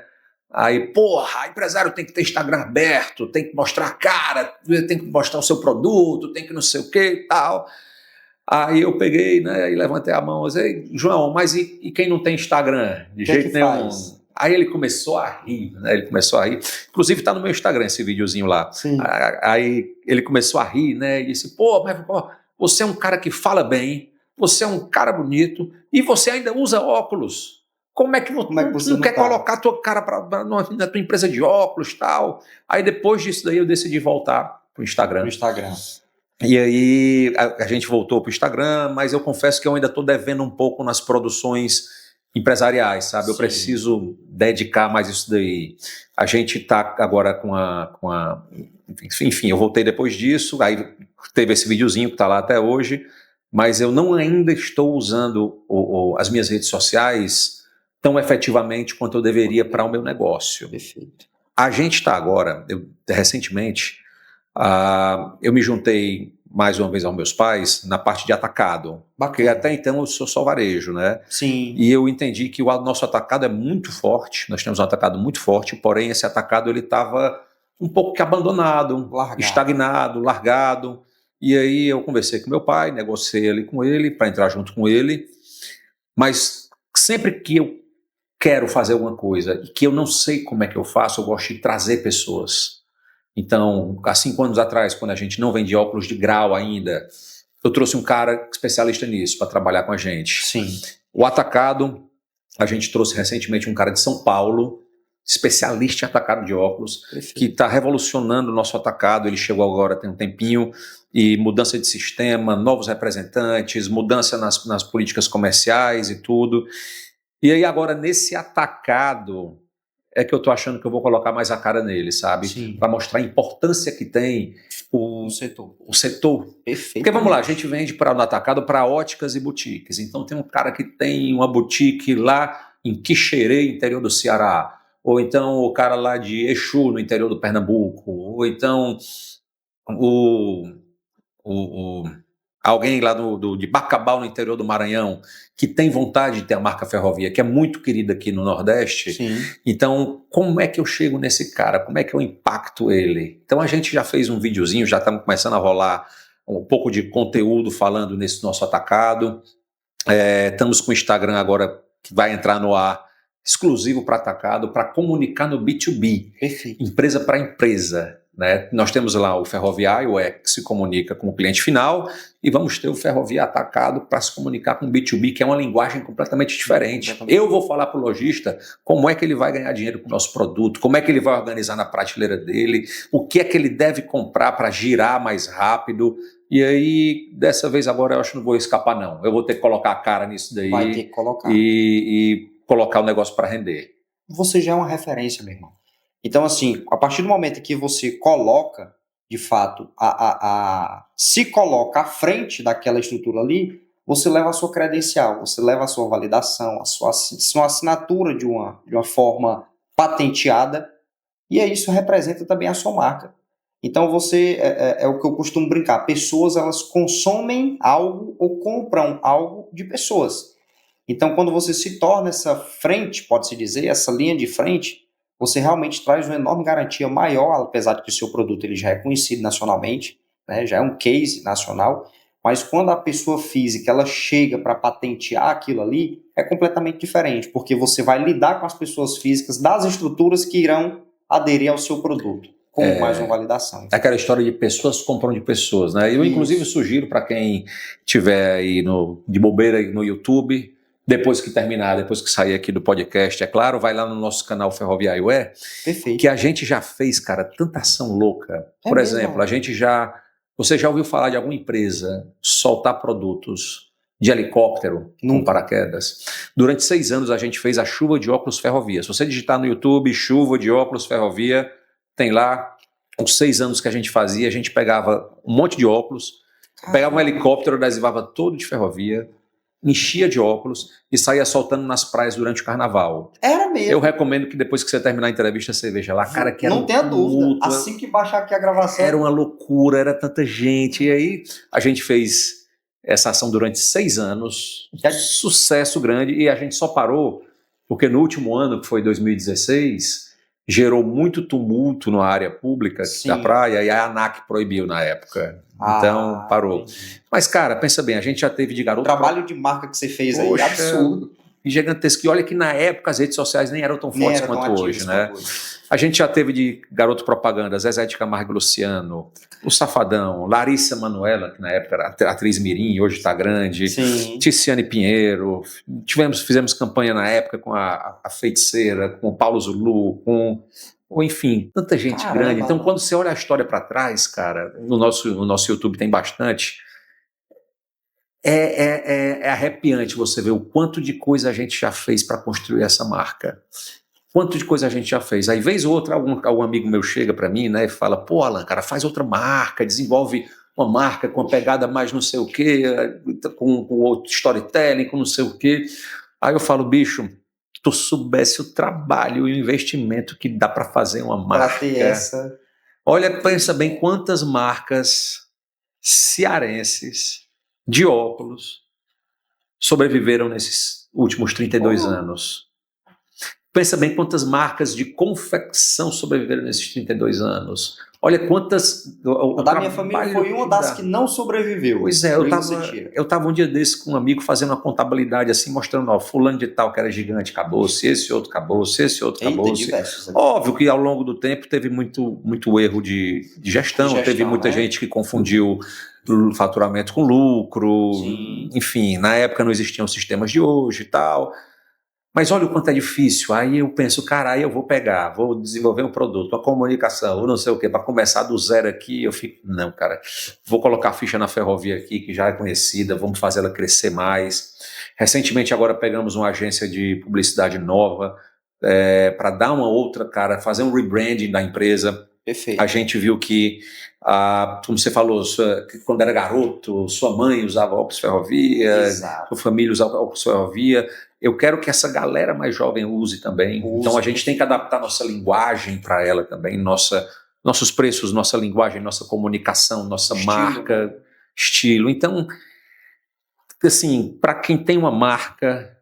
[SPEAKER 2] Aí, porra, empresário tem que ter Instagram aberto, tem que mostrar a cara, tem que mostrar o seu produto, tem que não sei o que e tal. Aí eu peguei, né, e levantei a mão e disse, João, mas e quem não tem Instagram? De jeito nenhum. Aí ele começou a rir, né? Ele começou a rir. Inclusive tá no meu Instagram esse videozinho lá.
[SPEAKER 1] Sim.
[SPEAKER 2] Aí ele começou a rir, né? E disse, mas você é um cara que fala bem, você é um cara bonito e você ainda usa óculos. Como é que você não quer colocar a tua cara na tua empresa de óculos e tal? Aí depois disso daí eu decidi voltar pro Instagram. E aí a gente voltou pro Instagram, mas eu confesso que eu ainda estou devendo um pouco nas produções empresariais, sabe? Eu preciso dedicar mais isso daí. A gente está agora com a... Enfim, eu voltei depois disso, aí teve esse videozinho que está lá até hoje, mas eu não ainda estou usando as minhas redes sociais tão efetivamente quanto eu deveria para o meu negócio.
[SPEAKER 1] Perfeito.
[SPEAKER 2] A gente está agora, recentemente, eu me juntei mais uma vez aos meus pais na parte de atacado, porque até então eu sou só varejo, né?
[SPEAKER 1] Sim.
[SPEAKER 2] E eu entendi que o nosso atacado é muito forte, nós temos um atacado muito forte, porém esse atacado ele estava um pouco que abandonado, estagnado, largado. E aí eu conversei com meu pai, negociei ali com ele para entrar junto com ele, mas sempre que eu quero fazer alguma coisa e que eu não sei como é que eu faço, eu gosto de trazer pessoas. Então, há 5 anos atrás, quando a gente não vendia óculos de grau ainda, eu trouxe um cara especialista nisso para trabalhar com a gente.
[SPEAKER 1] Sim.
[SPEAKER 2] O atacado, a gente trouxe recentemente um cara de São Paulo, especialista em atacado de óculos, que está revolucionando o nosso atacado. Ele chegou agora tem um tempinho, e mudança de sistema, novos representantes, mudança nas políticas comerciais e tudo. E aí agora nesse atacado é que eu tô achando que eu vou colocar mais a cara nele, sabe? Para mostrar a importância que tem o setor.
[SPEAKER 1] Perfeito.
[SPEAKER 2] Porque vamos lá, a gente vende para no atacado para óticas e boutiques. Então tem um cara que tem uma boutique lá em Quixerê, interior do Ceará. Ou então o cara lá de Exu, no interior do Pernambuco. Ou então alguém lá de Bacabal, no interior do Maranhão, que tem vontade de ter a marca Ferrovia, que é muito querida aqui no Nordeste.
[SPEAKER 1] Sim.
[SPEAKER 2] Então, como é que eu chego nesse cara? Como é que eu impacto ele? Então, a gente já fez um videozinho, já estamos começando a rolar um pouco de conteúdo falando nesse nosso atacado. Estamos com o Instagram agora, que vai entrar no ar, exclusivo para atacado, para comunicar no B2B.
[SPEAKER 1] Perfeito.
[SPEAKER 2] Empresa para empresa. né? Nós temos lá o ferroviário, que se comunica com o cliente final, e vamos ter o ferrovia atacado para se comunicar com o B2B, que é uma linguagem completamente diferente. Eu vou falar para o lojista como é que ele vai ganhar dinheiro com o nosso produto, como é que ele vai organizar na prateleira dele, o que é que ele deve comprar para girar mais rápido. E aí, dessa vez agora, eu acho que não vou escapar, não. Eu vou ter que colocar a cara nisso daí.
[SPEAKER 1] Vai ter que colocar.
[SPEAKER 2] E colocar o negócio para render.
[SPEAKER 1] Você já é uma referência, meu irmão. Então, assim, a partir do momento que você coloca, de fato, se coloca à frente daquela estrutura ali, você leva a sua credencial, você leva a sua validação, a sua assinatura de uma forma patenteada, e aí isso representa também a sua marca. Então, é o que eu costumo brincar, pessoas, elas consomem algo ou compram algo de pessoas. Então, quando você se torna essa frente, pode-se dizer, essa linha de frente, você realmente traz uma enorme garantia maior, apesar de que o seu produto ele já é conhecido nacionalmente, né, já é um case nacional, mas quando a pessoa física ela chega para patentear aquilo ali, é completamente diferente, porque você vai lidar com as pessoas físicas das estruturas que irão aderir ao seu produto, com mais uma validação.
[SPEAKER 2] É aquela história de pessoas compram de pessoas, né? Eu, inclusive, sugiro para quem tiver aí de bobeira no YouTube, depois que sair aqui do podcast, é claro, vai lá no nosso canal Ferroviário
[SPEAKER 1] Perfeito.
[SPEAKER 2] Que a gente já fez, cara, tanta ação louca. Por exemplo, você já ouviu falar de alguma empresa soltar produtos de helicóptero com paraquedas? Durante 6 anos a gente fez a chuva de óculos ferrovia. Se você digitar no YouTube, chuva de óculos ferrovia, tem lá os 6 anos que a gente fazia, a gente pegava um monte de óculos, pegava um helicóptero, adesivava todo de ferrovia, enchia de óculos e saía soltando nas praias durante o carnaval.
[SPEAKER 1] Era mesmo.
[SPEAKER 2] Eu recomendo que depois que você terminar a entrevista, você veja lá, cara, que era
[SPEAKER 1] não tenha dúvida. Assim que baixar aqui a gravação.
[SPEAKER 2] Era uma loucura, era tanta gente. E aí a gente fez essa ação durante 6 anos, sucesso grande, e a gente só parou porque no último ano, que foi 2016, gerou muito tumulto na área pública da praia, e a ANAC proibiu na época. Então, parou. Entendi. Mas, cara, pensa bem, a gente já teve de garoto...
[SPEAKER 1] O trabalho de marca que você fez aí é absurdo.
[SPEAKER 2] E gigantesco. E olha que na época as redes sociais nem eram tão fortes quanto hoje, né? A gente já teve de garoto propaganda, Zezé de Camargo e Luciano, o Safadão, Larissa Manoela, que na época era atriz mirim, hoje está grande, Ticiane Pinheiro, fizemos campanha na época com a Feiticeira, com o Paulo Zulu, ou enfim, tanta gente grande. Então, quando você olha a história para trás, cara, no nosso YouTube tem bastante, é arrepiante você ver o quanto de coisa a gente já fez para construir essa marca. Quanto de coisa a gente já fez. Aí, vez ou outra, algum amigo meu chega para mim, né, e fala, pô, Alan, cara, faz outra marca, desenvolve uma marca com uma pegada mais não sei o quê, com outro storytelling, com não sei o quê. Aí eu falo, bicho, tu soubesse o trabalho e o investimento que dá para fazer uma marca.
[SPEAKER 1] Para ter essa...
[SPEAKER 2] Olha, pensa bem quantas marcas cearenses de óculos sobreviveram nesses últimos 32 anos. Pensa bem quantas marcas de confecção sobreviveram nesses 32 anos. Olha quantas...
[SPEAKER 1] A da minha família foi uma das que não sobreviveu.
[SPEAKER 2] Pois é, eu estava um dia desse com um amigo fazendo uma contabilidade assim, mostrando, ó, fulano de tal que era gigante, acabou-se, esse outro acabou-se, esse outro acabou-se. Óbvio que ao longo do tempo teve muito erro de gestão, teve muita gente que confundiu faturamento com lucro, enfim, na época não existiam sistemas de hoje e tal. Mas olha o quanto é difícil. Aí eu penso, cara, aí eu vou desenvolver um produto, uma comunicação, ou não sei o quê, para começar do zero aqui. Eu fico, não, cara, vou colocar a ficha na ferrovia aqui, que já é conhecida, vamos fazer ela crescer mais. Recentemente agora pegamos uma agência de publicidade nova, para dar uma outra cara, fazer um rebranding da empresa.
[SPEAKER 1] Perfeito.
[SPEAKER 2] A gente viu que, como você falou, quando era garoto, sua mãe usava óculos ferrovia, sua família usava óculos ferrovia. Eu quero que essa galera mais jovem use também. Então a gente tem que adaptar nossa linguagem para ela também, nossos preços, nossa linguagem, nossa comunicação, nossa marca, estilo. Então, assim, para quem tem uma marca,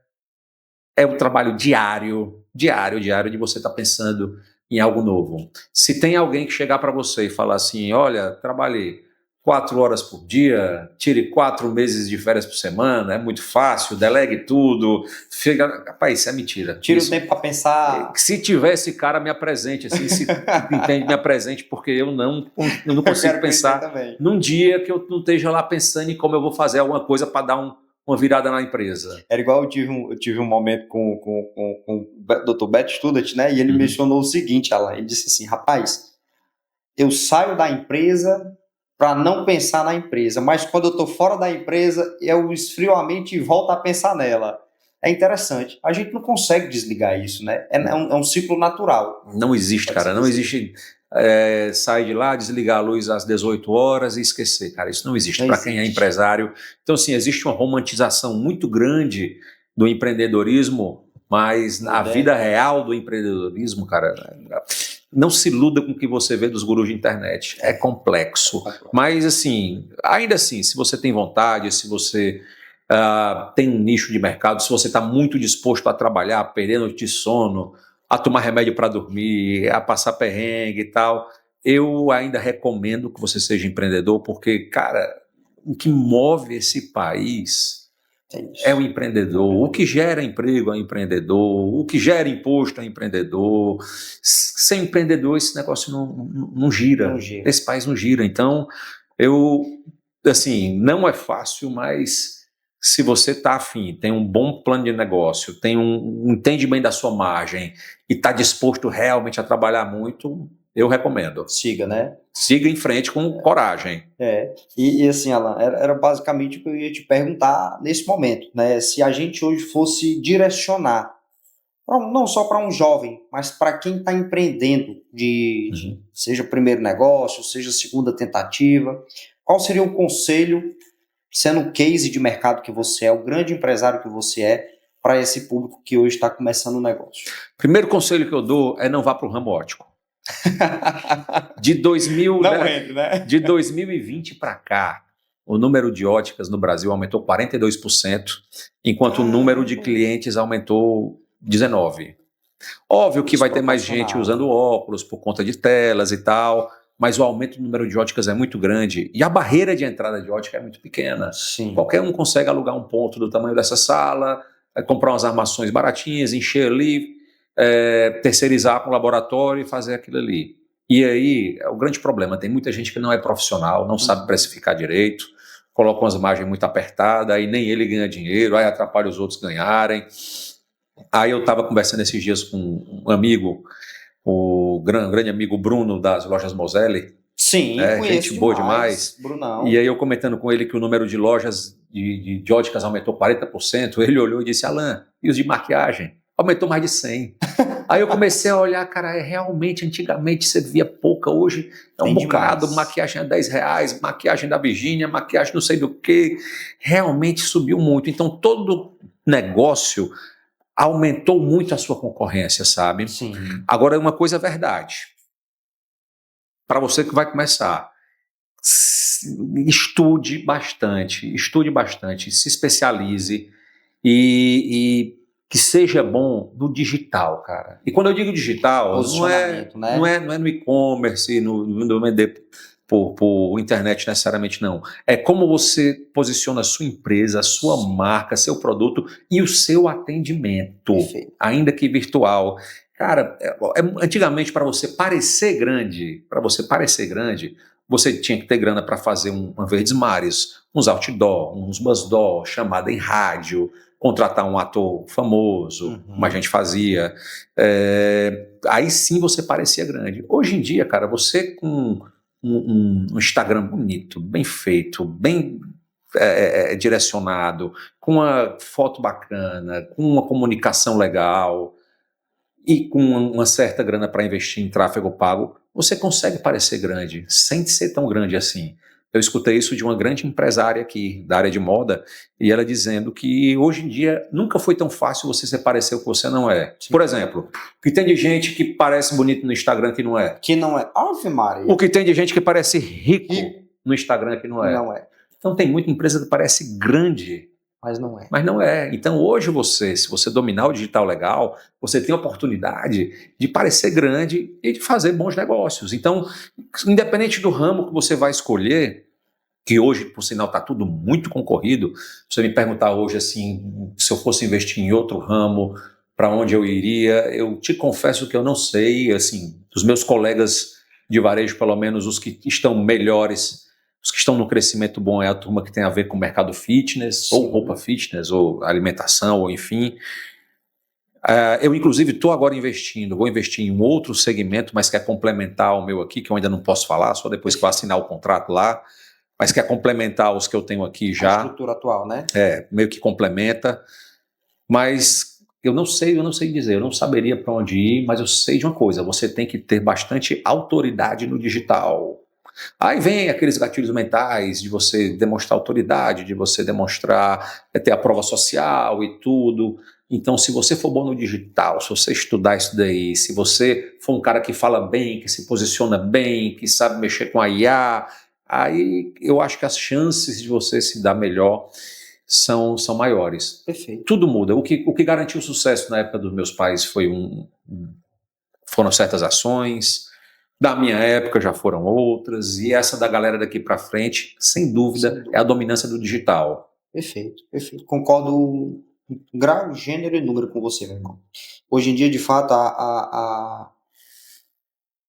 [SPEAKER 2] é um trabalho diário de você estar pensando em algo novo. Se tem alguém que chegar para você e falar assim, olha, trabalhei, 4 horas por dia, tire 4 meses de férias por semana, é muito fácil, delegue tudo. Rapaz, isso é mentira.
[SPEAKER 1] Tira o tempo para pensar.
[SPEAKER 2] Se tivesse cara, me apresente, assim, se entende, me apresente, porque eu não consigo pensar num dia que eu não esteja lá pensando em como eu vou fazer alguma coisa para dar uma virada na empresa.
[SPEAKER 1] Era igual eu tive um momento com o Dr. Beto Student, né? E ele mencionou o seguinte, Alan, ele disse assim, rapaz, eu saio da empresa para não pensar na empresa, mas quando eu estou fora da empresa, eu esfrio a mente e volto a pensar nela. É interessante. A gente não consegue desligar isso, né? É um ciclo natural.
[SPEAKER 2] Não existe, cara. Não existe sair de lá, desligar a luz às 18 horas e esquecer, cara. Isso não existe para quem é empresário. Então, assim, existe uma romantização muito grande do empreendedorismo, mas na vida real do empreendedorismo, cara, não se iluda com o que você vê dos gurus de internet. É complexo. Mas, assim, ainda assim, se você tem vontade, se você tem um nicho de mercado, se você está muito disposto a trabalhar, a perder noite de sono, a tomar remédio para dormir, a passar perrengue e tal, eu ainda recomendo que você seja empreendedor, porque, cara, o que move esse país é o empreendedor. O que gera emprego é o empreendedor, o que gera imposto é o empreendedor. Sem empreendedor, esse negócio não gira. Esse país não gira. Então, assim, não é fácil, mas se você está afim, tem um bom plano de negócio, entende bem da sua margem e está disposto realmente a trabalhar muito, eu recomendo.
[SPEAKER 1] Siga, né?
[SPEAKER 2] Siga em frente com coragem.
[SPEAKER 1] E assim, Alan, era basicamente o que eu ia te perguntar nesse momento, né? Se a gente hoje fosse direcionar, não só para um jovem, mas para quem está empreendendo, seja primeiro negócio, seja segunda tentativa, qual seria o conselho, sendo o case de mercado que você é, o grande empresário que você é, para esse público que hoje está começando o negócio?
[SPEAKER 2] Primeiro conselho que eu dou é não vá para o ramo óptico. De 2020 para cá, o número de óticas no Brasil aumentou 42%, enquanto o número de clientes aumentou 19%. Óbvio que vai ter mais gente usando óculos por conta de telas e tal, mas o aumento do número de óticas é muito grande e a barreira de entrada de ótica é muito pequena.
[SPEAKER 1] Sim.
[SPEAKER 2] Qualquer um consegue alugar um ponto do tamanho dessa sala, comprar umas armações baratinhas, encher ali, terceirizar para um laboratório e fazer aquilo ali. E aí, é o grande problema, tem muita gente que não é profissional, não sabe precificar direito, coloca umas margens muito apertadas, aí nem ele ganha dinheiro, aí atrapalha os outros ganharem. Aí eu estava conversando esses dias com um amigo, o grande amigo Bruno das lojas Moselli.
[SPEAKER 1] Sim,
[SPEAKER 2] gente boa demais.
[SPEAKER 1] Brunão.
[SPEAKER 2] E aí eu comentando com ele que o número de lojas de óticas aumentou 40%, ele olhou e disse, Alan, e os de maquiagem? Aumentou mais de 100%. Aí eu comecei a olhar, cara, realmente, antigamente você via pouca, hoje é um bocado, demais. Maquiagem é R$10, maquiagem da Virgínia, maquiagem não sei do que, realmente subiu muito. Então todo negócio aumentou muito a sua concorrência, sabe?
[SPEAKER 1] Sim.
[SPEAKER 2] Agora, uma coisa é verdade. Para você que vai começar, estude bastante, se especialize e que seja bom no digital, cara. E quando eu digo digital, não é no e-commerce, no vender por internet necessariamente, não. É como você posiciona a sua empresa, a sua marca, seu produto e o seu atendimento, ainda que virtual. Cara, antigamente para você parecer grande, você tinha que ter grana para fazer uma Verdes Mares, uns outdoor, uns buzzdoor, chamada em rádio, contratar um ator famoso, como a gente fazia. Aí sim você parecia grande. Hoje em dia, cara, você com um Instagram bonito, bem feito, bem direcionado, com uma foto bacana, com uma comunicação legal e com uma certa grana para investir em tráfego pago, você consegue parecer grande, sem ser tão grande assim. Eu escutei isso de uma grande empresária aqui, da área de moda, e ela dizendo que hoje em dia nunca foi tão fácil você se parecer o que você não é. Sim. Por exemplo, o que tem de gente que parece bonito no Instagram que não é?
[SPEAKER 1] Que não é. Ave Maria.
[SPEAKER 2] O que tem de gente que parece rico no Instagram que não é?
[SPEAKER 1] Não é.
[SPEAKER 2] Então tem muita empresa que parece grande,
[SPEAKER 1] mas não é.
[SPEAKER 2] Mas não é. Então hoje se você dominar o digital legal, você tem a oportunidade de parecer grande e de fazer bons negócios. Então, independente do ramo que você vai escolher, que hoje, por sinal, está tudo muito concorrido. Se você me perguntar hoje, assim, se eu fosse investir em outro ramo, para onde eu iria, eu te confesso que eu não sei, assim, dos meus colegas de varejo, pelo menos os que estão melhores, os que estão no crescimento bom é a turma que tem a ver com o mercado fitness, ou roupa fitness, ou alimentação, ou enfim. Eu, inclusive, estou agora vou investir em um outro segmento, mas quer complementar o meu aqui, que eu ainda não posso falar, só depois que eu assinar o contrato lá, mas quer complementar os que eu tenho aqui já.
[SPEAKER 1] A estrutura atual, né?
[SPEAKER 2] Meio que complementa, mas eu não sei dizer, eu não saberia para onde ir, mas eu sei de uma coisa, você tem que ter bastante autoridade no digital. Aí vem aqueles gatilhos mentais de você demonstrar autoridade, de você demonstrar, ter a prova social e tudo. Então, se você for bom no digital, se você estudar isso daí, se você for um cara que fala bem, que se posiciona bem, que sabe mexer com a IA, aí eu acho que as chances de você se dar melhor são maiores.
[SPEAKER 1] Perfeito.
[SPEAKER 2] Tudo muda. O que garantiu o sucesso na época dos meus pais foram certas ações. Da minha época já foram outras, e essa da galera daqui para frente, sem dúvida, é a dominância do digital.
[SPEAKER 1] Perfeito. Concordo grau, gênero e número com você, meu irmão. Hoje em dia, de fato,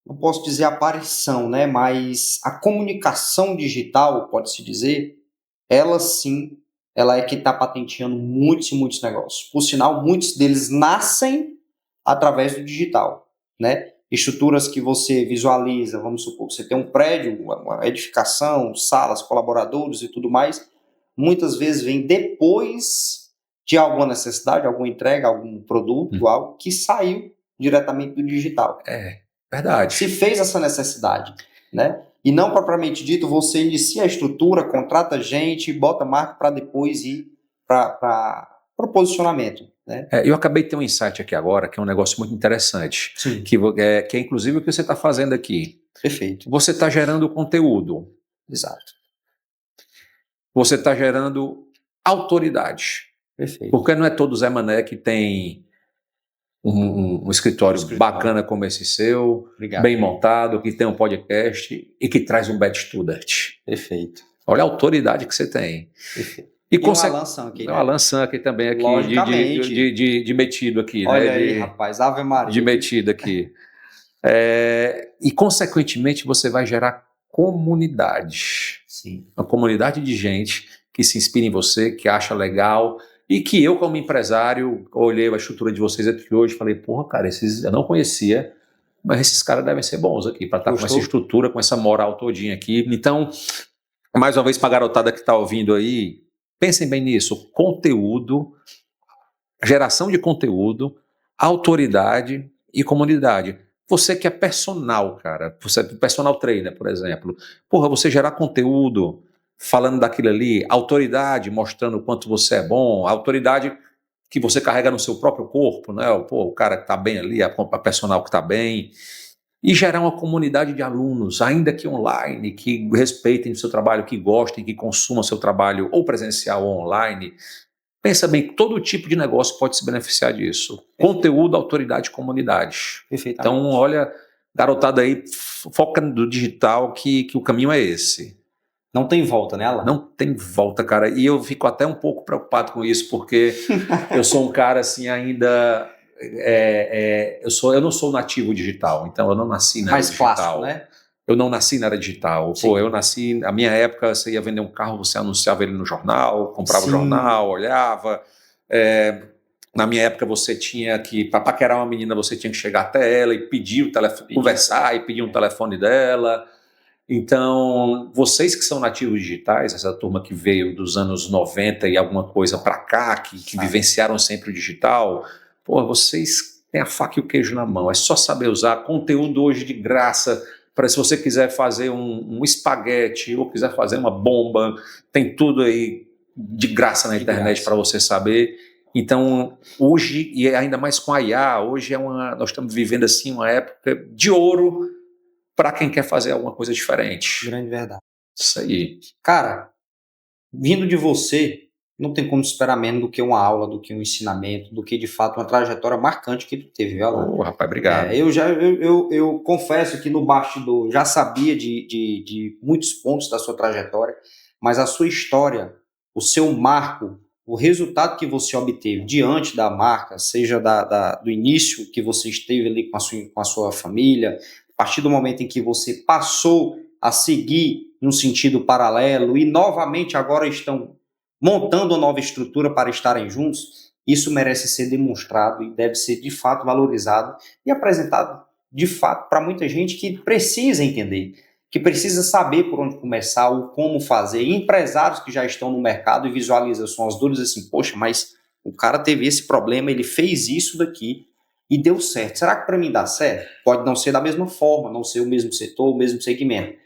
[SPEAKER 1] não posso dizer aparição, né? Mas a comunicação digital, pode-se dizer, ela sim, ela é que está patenteando muitos e muitos negócios. Por sinal, muitos deles nascem através do digital, né? Estruturas que você visualiza, vamos supor, você tem um prédio, uma edificação, salas, colaboradores e tudo mais, muitas vezes vem depois de alguma necessidade, alguma entrega, algum produto, algo que saiu diretamente do digital.
[SPEAKER 2] Verdade.
[SPEAKER 1] Se fez essa necessidade, né? E não propriamente dito, você inicia a estrutura, contrata gente, bota marca para depois ir para o posicionamento. Né?
[SPEAKER 2] Eu acabei de ter um insight aqui agora, que é um negócio muito interessante, que é inclusive o que você está fazendo aqui.
[SPEAKER 1] Perfeito.
[SPEAKER 2] Você está gerando conteúdo.
[SPEAKER 1] Exato.
[SPEAKER 2] Você está gerando autoridade.
[SPEAKER 1] Perfeito.
[SPEAKER 2] Porque não é todo Zé Mané que tem um escritório bacana como esse seu, bem montado, que tem um podcast e que traz um bad student.
[SPEAKER 1] Perfeito.
[SPEAKER 2] Olha a autoridade que você tem.
[SPEAKER 1] Perfeito.
[SPEAKER 2] E
[SPEAKER 1] o Alan Sank, né?
[SPEAKER 2] O Alan Sank também aqui, de metido aqui.
[SPEAKER 1] Olha
[SPEAKER 2] né?
[SPEAKER 1] aí, rapaz, Ave Maria.
[SPEAKER 2] De metido aqui. E, consequentemente, você vai gerar comunidade.
[SPEAKER 1] Sim.
[SPEAKER 2] Uma comunidade de gente que se inspira em você, que acha legal, e que eu, como empresário, olhei a estrutura de vocês aqui hoje e falei, porra, cara, esses eu não conhecia, mas esses caras devem ser bons aqui, para estar com essa estrutura, com essa moral todinha aqui. Então, mais uma vez, para a garotada que está ouvindo aí, pensem bem nisso, conteúdo, geração de conteúdo, autoridade e comunidade. Você que é personal, cara, você é personal trainer, por exemplo, porra, você gerar conteúdo falando daquilo ali, autoridade mostrando o quanto você é bom, autoridade que você carrega no seu próprio corpo, né? O cara que está bem ali, a personal que está bem, e gerar uma comunidade de alunos, ainda que online, que respeitem o seu trabalho, que gostem, que consumam o seu trabalho ou presencial ou online. Pensa bem, todo tipo de negócio pode se beneficiar disso. Conteúdo, autoridade, comunidade. Então, olha, garotada aí, foca no digital que o caminho é esse.
[SPEAKER 1] Não tem volta, né, Alan?
[SPEAKER 2] Não tem volta, cara. E eu fico até um pouco preocupado com isso, porque eu sou um cara assim ainda... eu não sou nativo digital, então eu não nasci na era digital. Mais clássico, né? Eu não nasci na era digital. Pô, eu nasci... Na minha época, você ia vender um carro, você anunciava ele no jornal, comprava o jornal, olhava. Na minha época, você tinha que... Para paquerar uma menina, você tinha que chegar até ela e pedir o telefone, conversar e pedir um telefone dela. Então, vocês que são nativos digitais, essa turma que veio dos anos 90 e alguma coisa para cá, que vivenciaram sempre o digital, pô, vocês têm a faca e o queijo na mão. É só saber usar conteúdo hoje de graça. Para se você quiser fazer um espaguete ou quiser fazer uma bomba, tem tudo aí de graça na internet para você saber. Então, hoje, e ainda mais com a IA, hoje nós estamos vivendo assim uma época de ouro para quem quer fazer alguma coisa diferente.
[SPEAKER 1] Grande verdade.
[SPEAKER 2] Isso aí.
[SPEAKER 1] Cara, vindo de você, não tem como esperar menos do que uma aula, do que um ensinamento, do que, de fato, uma trajetória marcante que tu teve, viu, Alan?
[SPEAKER 2] Rapaz, obrigado.
[SPEAKER 1] Eu confesso que no bastidor já sabia de muitos pontos da sua trajetória, mas a sua história, o seu marco, o resultado que você obteve diante da marca, seja do início que você esteve ali com a sua família, a partir do momento em que você passou a seguir em um sentido paralelo e novamente agora estão montando uma nova estrutura para estarem juntos, isso merece ser demonstrado e deve ser de fato valorizado e apresentado de fato para muita gente que precisa entender, que precisa saber por onde começar, o como fazer. E empresários que já estão no mercado e visualizam suas dores assim, poxa, mas o cara teve esse problema, ele fez isso daqui e deu certo. Será que para mim dá certo? Pode não ser da mesma forma, não ser o mesmo setor, o mesmo segmento,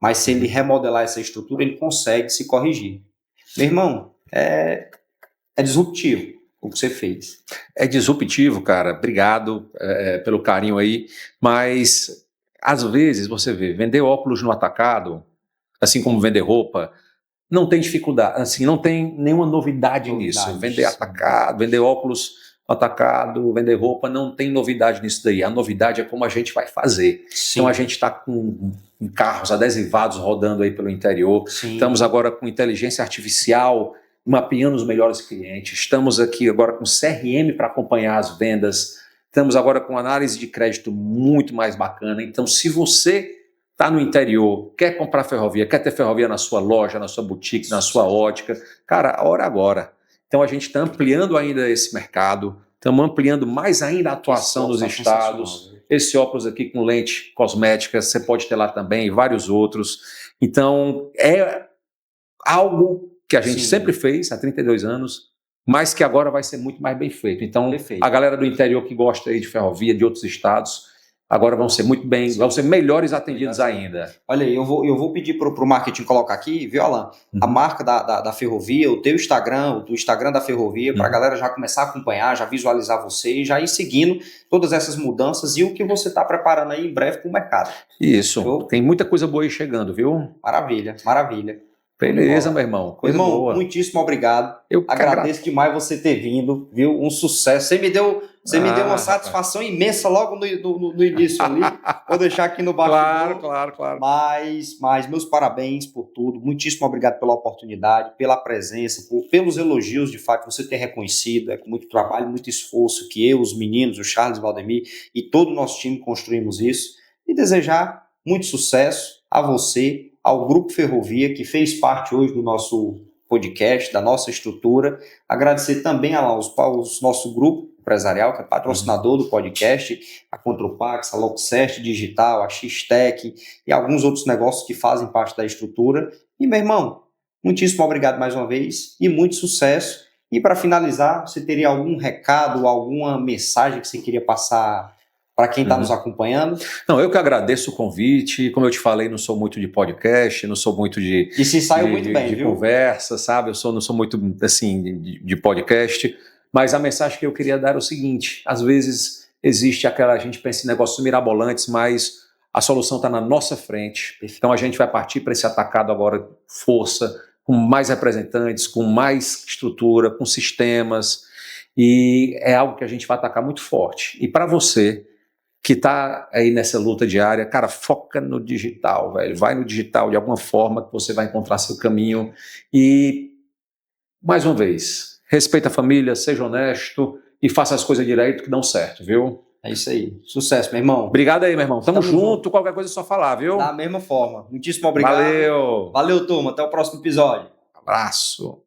[SPEAKER 1] mas se ele remodelar essa estrutura, ele consegue se corrigir. Meu irmão, é disruptivo o que você fez.
[SPEAKER 2] É disruptivo, cara. Obrigado pelo carinho aí. Mas, às vezes, você vê, vender óculos no atacado, assim como vender roupa, não tem dificuldade, assim, não tem nenhuma novidade nisso. Vender atacado, vender óculos no atacado, vender roupa, não tem novidade nisso daí. A novidade é como a gente vai fazer. Sim. Então, a gente está com carros adesivados rodando aí pelo interior. Sim. Estamos agora com inteligência artificial mapeando os melhores clientes. Estamos aqui agora com CRM para acompanhar as vendas. Estamos agora com análise de crédito muito mais bacana. Então, se você está no interior, quer comprar ferrovia, quer ter ferrovia na sua loja, na sua boutique, na sua ótica, cara, a hora é agora. Então, a gente está ampliando ainda esse mercado, estamos ampliando mais ainda a atuação dos estados. Esse óculos aqui com lente cosmética, você pode ter lá também, e vários outros. Então, é algo que a gente sempre fez há 32 anos, mas que agora vai ser muito mais bem feito. Então, a galera do interior que gosta aí de ferrovia, de outros estados, agora vão ser muito bem, vão ser melhores atendidos ainda.
[SPEAKER 1] Olha aí, eu vou pedir para o marketing colocar aqui, viu, Alan? A marca da ferrovia, o teu Instagram, o Instagram da ferrovia, para a galera já começar a acompanhar, já visualizar você e já ir seguindo todas essas mudanças e o que você está preparando aí em breve para o mercado.
[SPEAKER 2] Isso, viu? Tem muita coisa boa aí chegando, viu?
[SPEAKER 1] Maravilha, maravilha.
[SPEAKER 2] Beleza, meu irmão. Coisa boa.
[SPEAKER 1] Muitíssimo obrigado. Eu agradeço demais você ter vindo, viu? Um sucesso. Você me deu uma satisfação imensa logo no início ali. Vou deixar aqui no bastidor.
[SPEAKER 2] Claro.
[SPEAKER 1] Mas meus parabéns por tudo. Muitíssimo obrigado pela oportunidade, pela presença, pelos elogios, de fato, você ter reconhecido. É com muito trabalho, muito esforço que eu, os meninos, o Charles, o Valdemir e todo o nosso time construímos isso. E desejar muito sucesso a você, ao Grupo Ferrovia, que fez parte hoje do nosso podcast, da nossa estrutura. Agradecer também ao nosso grupo empresarial, que é patrocinador do podcast, a Contropax, a Loxest Digital, a X-Tech e alguns outros negócios que fazem parte da estrutura. E, meu irmão, muitíssimo obrigado mais uma vez e muito sucesso. E, para finalizar, você teria algum recado, alguma mensagem que você queria passar para quem está nos acompanhando?
[SPEAKER 2] Não, eu que agradeço o convite. Como eu te falei, não sou muito de podcast, não sou muito de...
[SPEAKER 1] E se saiu muito bem, viu?
[SPEAKER 2] Conversa, sabe? Eu não sou muito, assim, de podcast. Mas a mensagem que eu queria dar é o seguinte: às vezes existe a gente pensa em negócios mirabolantes, mas a solução está na nossa frente. Então a gente vai partir para esse atacado agora, força, com mais representantes, com mais estrutura, com sistemas. E é algo que a gente vai atacar muito forte. E para você que está aí nessa luta diária, cara, foca no digital, velho. Vai no digital de alguma forma que você vai encontrar seu caminho. E, mais uma vez, respeita a família, seja honesto e faça as coisas direito que dão certo, viu?
[SPEAKER 1] É isso aí. Sucesso, meu irmão.
[SPEAKER 2] Obrigado aí, meu irmão. Tamo junto. Qualquer coisa é só falar, viu?
[SPEAKER 1] Da mesma forma. Muitíssimo obrigado.
[SPEAKER 2] Valeu.
[SPEAKER 1] Valeu, turma. Até o próximo episódio.
[SPEAKER 2] Abraço.